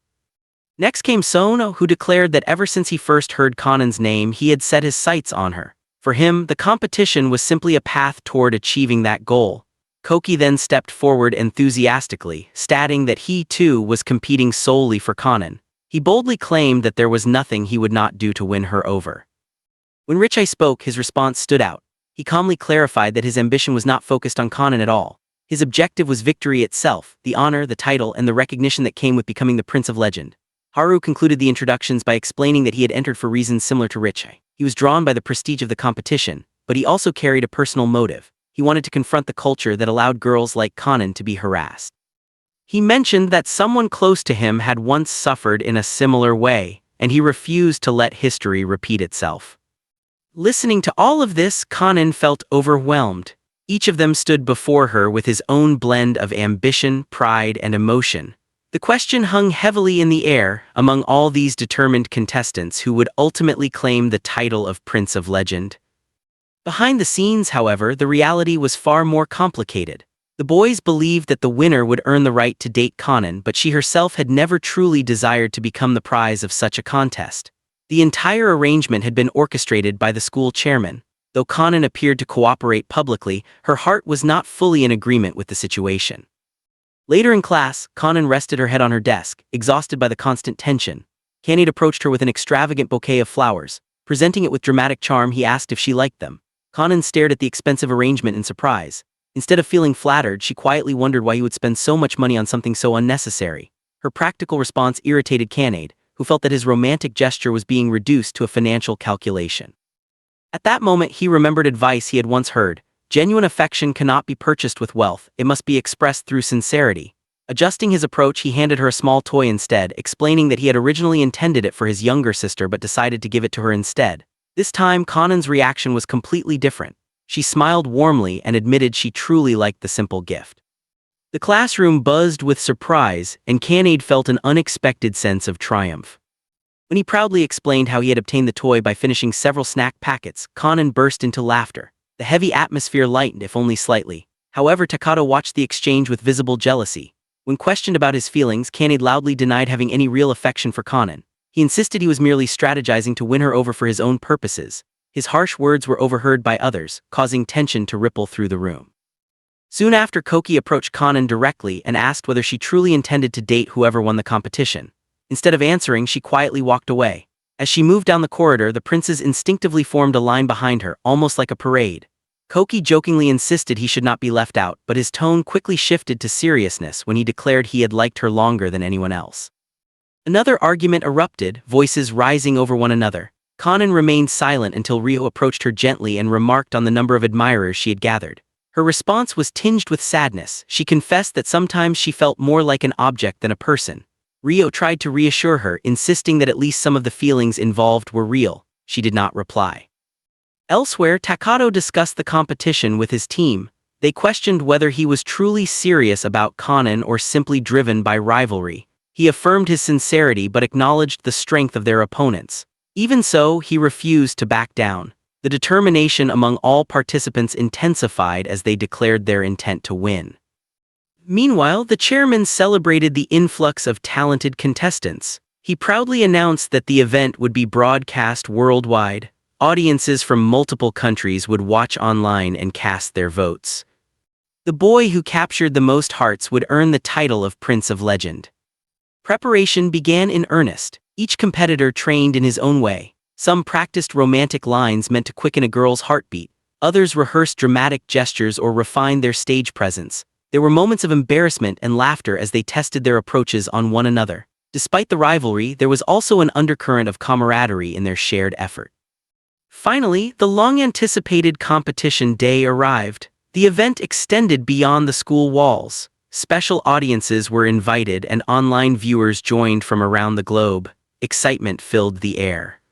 Next came Sono, who declared that ever since he first heard Konan's name, he had set his sights on her. For him, the competition was simply a path toward achieving that goal. Koki then stepped forward enthusiastically, stating that he too was competing solely for Konan. He boldly claimed that there was nothing he would not do to win her over. When Richie spoke, his response stood out. He calmly clarified that his ambition was not focused on Konan at all. His objective was victory itself, the honor, the title, and the recognition that came with becoming the Prince of Legend. Haru concluded the introductions by explaining that he had entered for reasons similar to Richie. He was drawn by the prestige of the competition, but he also carried a personal motive. He wanted to confront the culture that allowed girls like Konan to be harassed. He mentioned that someone close to him had once suffered in a similar way, and he refused to let history repeat itself. Listening to all of this, Konan felt overwhelmed. Each of them stood before her with his own blend of ambition, pride, and emotion. The question hung heavily in the air among all these determined contestants who would ultimately claim the title of Prince of Legend. Behind the scenes, however, the reality was far more complicated. The boys believed that the winner would earn the right to date Konan, but she herself had never truly desired to become the prize of such a contest. The entire arrangement had been orchestrated by the school chairman. Though Konan appeared to cooperate publicly, her heart was not fully in agreement with the situation. Later in class, Konan rested her head on her desk, exhausted by the constant tension. Kanade approached her with an extravagant bouquet of flowers. Presenting it with dramatic charm, he asked if she liked them. Konan stared at the expensive arrangement in surprise. Instead of feeling flattered, she quietly wondered why he would spend so much money on something so unnecessary. Her practical response irritated Kanade, who felt that his romantic gesture was being reduced to a financial calculation. At that moment, he remembered advice he had once heard: genuine affection cannot be purchased with wealth, it must be expressed through sincerity. Adjusting his approach, he handed her a small toy instead, explaining that he had originally intended it for his younger sister but decided to give it to her instead. This time, Konan's reaction was completely different. She smiled warmly and admitted she truly liked the simple gift. The classroom buzzed with surprise, and Kanade felt an unexpected sense of triumph. When he proudly explained how he had obtained the toy by finishing several snack packets, Konan burst into laughter. The heavy atmosphere lightened, if only slightly. However, Takato watched the exchange with visible jealousy. When questioned about his feelings, Kanade loudly denied having any real affection for Konan. He insisted he was merely strategizing to win her over for his own purposes. His harsh words were overheard by others, causing tension to ripple through the room. Soon after, Koki approached Konan directly and asked whether she truly intended to date whoever won the competition. Instead of answering, she quietly walked away. As she moved down the corridor, the princes instinctively formed a line behind her, almost like a parade. Koki jokingly insisted he should not be left out, but his tone quickly shifted to seriousness when he declared he had liked her longer than anyone else. Another argument erupted, voices rising over one another. Konan remained silent until Ryu approached her gently and remarked on the number of admirers she had gathered. Her response was tinged with sadness. She confessed that sometimes she felt more like an object than a person. Ryu tried to reassure her, insisting that at least some of the feelings involved were real. She did not reply. Elsewhere, Takato discussed the competition with his team. They questioned whether he was truly serious about Konan or simply driven by rivalry. He affirmed his sincerity but acknowledged the strength of their opponents. Even so, he refused to back down. The determination among all participants intensified as they declared their intent to win. Meanwhile, the chairman celebrated the influx of talented contestants. He proudly announced that the event would be broadcast worldwide. Audiences from multiple countries would watch online and cast their votes. The boy who captured the most hearts would earn the title of Prince of Legend. Preparation began in earnest. Each competitor trained in his own way. Some practiced romantic lines meant to quicken a girl's heartbeat. Others rehearsed dramatic gestures or refined their stage presence. There were moments of embarrassment and laughter as they tested their approaches on one another. Despite the rivalry, there was also an undercurrent of camaraderie in their shared effort. Finally, the long-anticipated competition day arrived. The event extended beyond the school walls. Special audiences were invited and online viewers joined from around the globe. Excitement filled the air.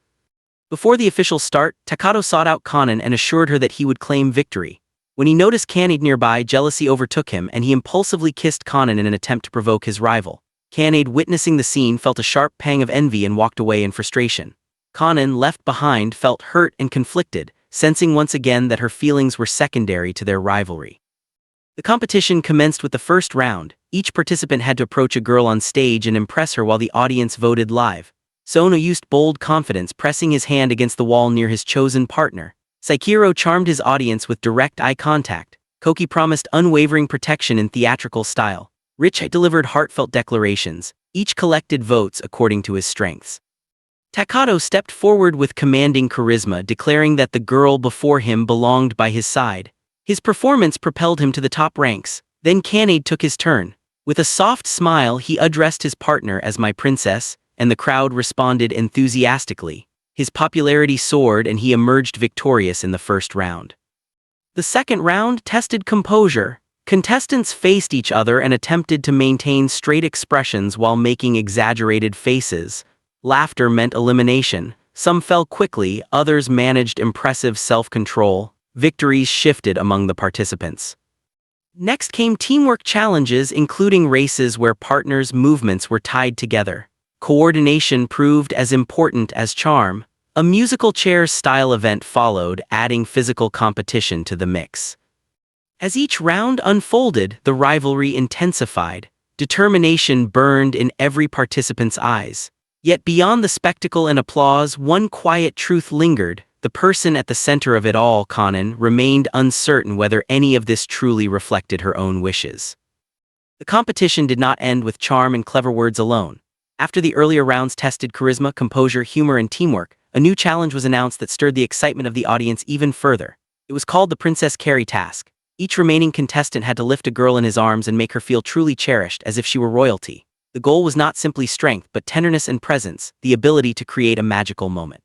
Before the official start, Takato sought out Konan and assured her that he would claim victory. When he noticed Kanade nearby, jealousy overtook him and he impulsively kissed Konan in an attempt to provoke his rival. Kanade, witnessing the scene, felt a sharp pang of envy and walked away in frustration. Konan, left behind, felt hurt and conflicted, sensing once again that her feelings were secondary to their rivalry. The competition commenced with the first round. Each participant had to approach a girl on stage and impress her while the audience voted live. Sono used bold confidence, pressing his hand against the wall near his chosen partner. Saikiro charmed his audience with direct eye contact. Koki promised unwavering protection in theatrical style. Rich delivered heartfelt declarations. Each collected votes according to his strengths. Takato stepped forward with commanding charisma, declaring that the girl before him belonged by his side. His performance propelled him to the top ranks. Then Kanade took his turn. With a soft smile he addressed his partner as my princess, and the crowd responded enthusiastically. His popularity soared and he emerged victorious in the first round. The second round tested composure. Contestants faced each other and attempted to maintain straight expressions while making exaggerated faces. Laughter meant elimination. Some fell quickly, others managed impressive self-control. Victories shifted among the participants. Next came teamwork challenges, including races where partners' movements were tied together. Coordination proved as important as charm. A musical chairs-style event followed, adding physical competition to the mix. As each round unfolded, the rivalry intensified. Determination burned in every participant's eyes. Yet beyond the spectacle and applause, one quiet truth lingered. The person at the center of it all, Konan, remained uncertain whether any of this truly reflected her own wishes. The competition did not end with charm and clever words alone. After the earlier rounds tested charisma, composure, humor, and teamwork, a new challenge was announced that stirred the excitement of the audience even further. It was called the Princess Carry Task. Each remaining contestant had to lift a girl in his arms and make her feel truly cherished, as if she were royalty. The goal was not simply strength, but tenderness and presence, the ability to create a magical moment.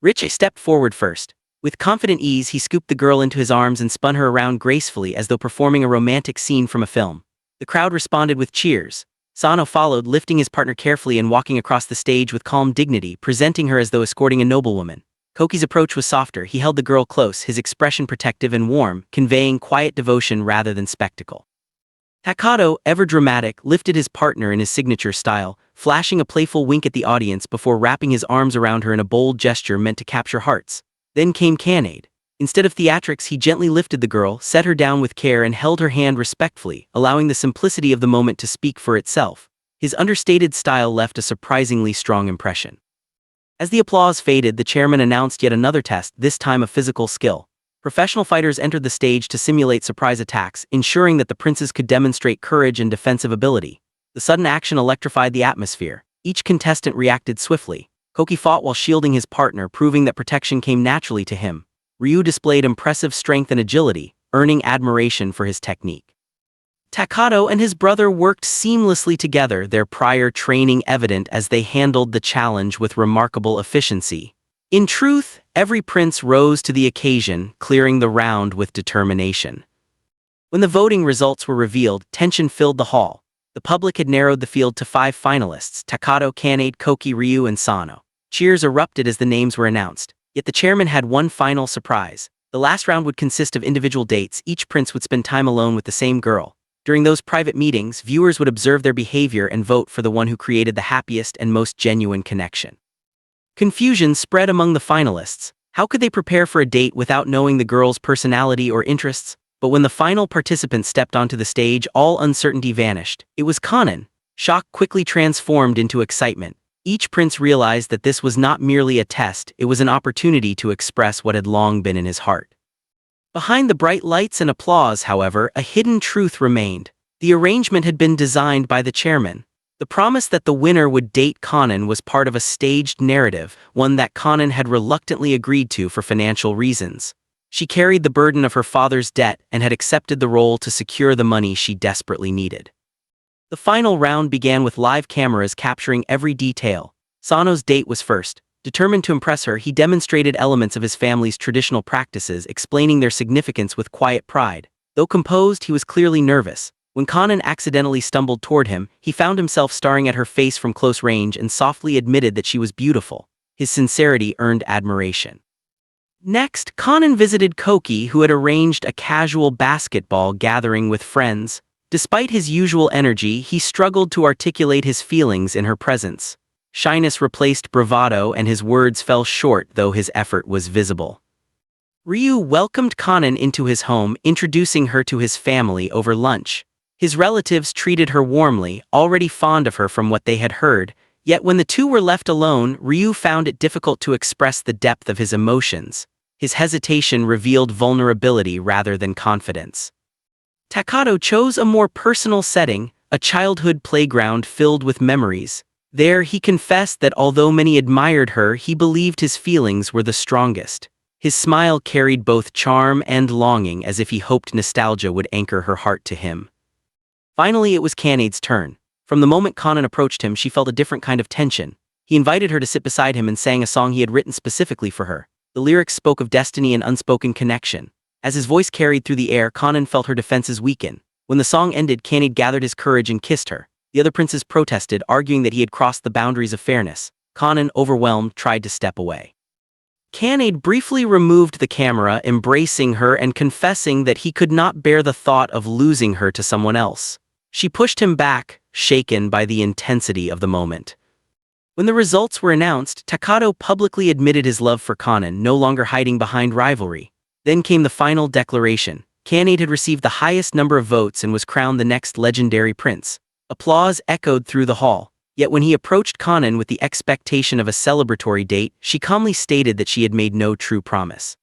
Rich stepped forward first. With confident ease, he scooped the girl into his arms and spun her around gracefully as though performing a romantic scene from a film. The crowd responded with cheers. Sano followed, lifting his partner carefully and walking across the stage with calm dignity, presenting her as though escorting a noblewoman. Koki's approach was softer. He held the girl close, his expression protective and warm, conveying quiet devotion rather than spectacle. Takato, ever dramatic, lifted his partner in his signature style, flashing a playful wink at the audience before wrapping his arms around her in a bold gesture meant to capture hearts. Then came Kanade. Instead of theatrics, he gently lifted the girl, set her down with care and held her hand respectfully, allowing the simplicity of the moment to speak for itself. His understated style left a surprisingly strong impression. As the applause faded, the chairman announced yet another test, this time of physical skill. Professional fighters entered the stage to simulate surprise attacks, ensuring that the princes could demonstrate courage and defensive ability. The sudden action electrified the atmosphere. Each contestant reacted swiftly. Koki fought while shielding his partner, proving that protection came naturally to him. Ryu displayed impressive strength and agility, earning admiration for his technique. Takato and his brother worked seamlessly together, their prior training evident as they handled the challenge with remarkable efficiency. In truth, every prince rose to the occasion, clearing the round with determination. When the voting results were revealed, tension filled the hall. The public had narrowed the field to 5 finalists: Takato, Kanade, Koki, Ryu, and Sano. Cheers erupted as the names were announced. Yet the chairman had one final surprise. The last round would consist of individual dates. Each prince would spend time alone with the same girl. During those private meetings, viewers would observe their behavior and vote for the one who created the happiest and most genuine connection. Confusion spread among the finalists. How could they prepare for a date without knowing the girl's personality or interests? But when the final participant stepped onto the stage, all uncertainty vanished. It was Konan. Shock quickly transformed into excitement. Each prince realized that this was not merely a test, it was an opportunity to express what had long been in his heart. Behind the bright lights and applause, however, a hidden truth remained. The arrangement had been designed by the chairman. The promise that the winner would date Konan was part of a staged narrative, one that Konan had reluctantly agreed to for financial reasons. She carried the burden of her father's debt and had accepted the role to secure the money she desperately needed. The final round began with live cameras capturing every detail. Sano's date was first. Determined to impress her, he demonstrated elements of his family's traditional practices, explaining their significance with quiet pride. Though composed, he was clearly nervous. When Konan accidentally stumbled toward him, he found himself staring at her face from close range and softly admitted that she was beautiful. His sincerity earned admiration. Next, Konan visited Koki, who had arranged a casual basketball gathering with friends. Despite his usual energy, he struggled to articulate his feelings in her presence. Shyness replaced bravado and his words fell short, though his effort was visible. Ryu welcomed Konan into his home, introducing her to his family over lunch. His relatives treated her warmly, already fond of her from what they had heard, yet when the two were left alone, Ryu found it difficult to express the depth of his emotions. His hesitation revealed vulnerability rather than confidence. Takato chose a more personal setting, a childhood playground filled with memories. There he confessed that although many admired her, he believed his feelings were the strongest. His smile carried both charm and longing, as if he hoped nostalgia would anchor her heart to him. Finally, it was Kanade's turn. From the moment Konan approached him, she felt a different kind of tension. He invited her to sit beside him and sang a song he had written specifically for her. The lyrics spoke of destiny and unspoken connection. As his voice carried through the air, Konan felt her defenses weaken. When the song ended, Kanade gathered his courage and kissed her. The other princes protested, arguing that he had crossed the boundaries of fairness. Konan, overwhelmed, tried to step away. Kanade briefly removed the camera, embracing her and confessing that he could not bear the thought of losing her to someone else. She pushed him back, shaken by the intensity of the moment. When the results were announced, Takato publicly admitted his love for Konan, no longer hiding behind rivalry. Then came the final declaration. Kanade had received the highest number of votes and was crowned the next legendary prince. Applause echoed through the hall. Yet when he approached Konan with the expectation of a celebratory date, she calmly stated that she had made no true promise.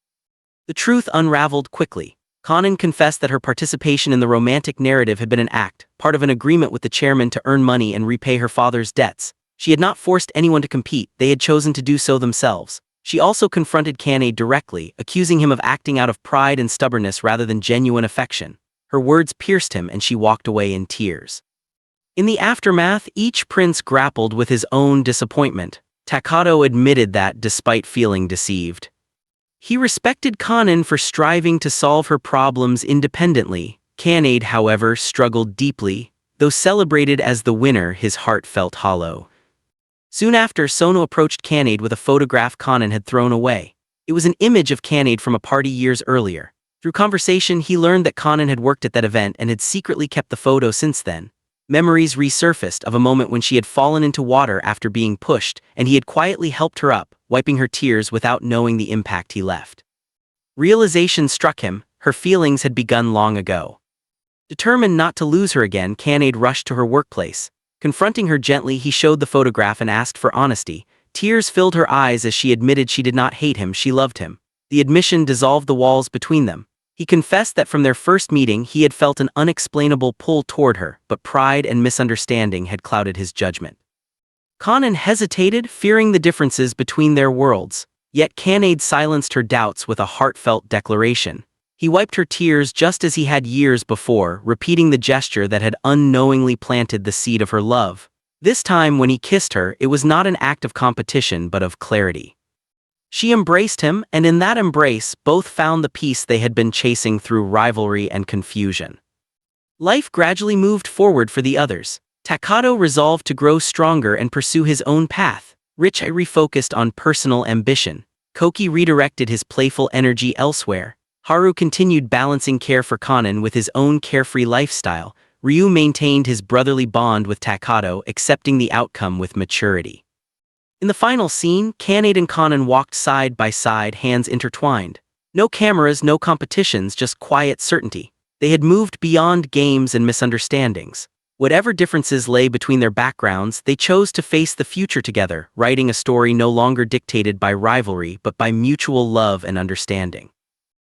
The truth unraveled quickly. Konan confessed that her participation in the romantic narrative had been an act, part of an agreement with the chairman to earn money and repay her father's debts. She had not forced anyone to compete, they had chosen to do so themselves. She also confronted Kanade directly, accusing him of acting out of pride and stubbornness rather than genuine affection. Her words pierced him and she walked away in tears. In the aftermath, each prince grappled with his own disappointment. Takato admitted that, despite feeling deceived, he respected Konan for striving to solve her problems independently. Kanade, however, struggled deeply. Though celebrated as the winner, his heart felt hollow. Soon after, Sono approached Kanade with a photograph Konan had thrown away. It was an image of Kanade from a party years earlier. Through conversation, he learned that Konan had worked at that event and had secretly kept the photo since then. Memories resurfaced of a moment when she had fallen into water after being pushed, and he had quietly helped her up, wiping her tears without knowing the impact he left. Realization struck him. Her feelings had begun long ago. Determined not to lose her again, Kanade rushed to her workplace. Confronting her gently, he showed the photograph and asked for honesty. Tears filled her eyes as she admitted she did not hate him, she loved him. The admission dissolved the walls between them. He confessed that from their first meeting he had felt an unexplainable pull toward her, but pride and misunderstanding had clouded his judgment. Konan hesitated, fearing the differences between their worlds. Yet Kanade silenced her doubts with a heartfelt declaration. He wiped her tears just as he had years before, repeating the gesture that had unknowingly planted the seed of her love. This time, when he kissed her, it was not an act of competition but of clarity. She embraced him, and in that embrace, both found the peace they had been chasing through rivalry and confusion. Life gradually moved forward for the others. Takato resolved to grow stronger and pursue his own path. Richie refocused on personal ambition. Koki redirected his playful energy elsewhere. Haru continued balancing care for Konan with his own carefree lifestyle. Ryu maintained his brotherly bond with Takato, accepting the outcome with maturity. In the final scene, Kanade and Konan walked side by side, hands intertwined. No cameras, no competitions, just quiet certainty. They had moved beyond games and misunderstandings. Whatever differences lay between their backgrounds, they chose to face the future together, writing a story no longer dictated by rivalry but by mutual love and understanding.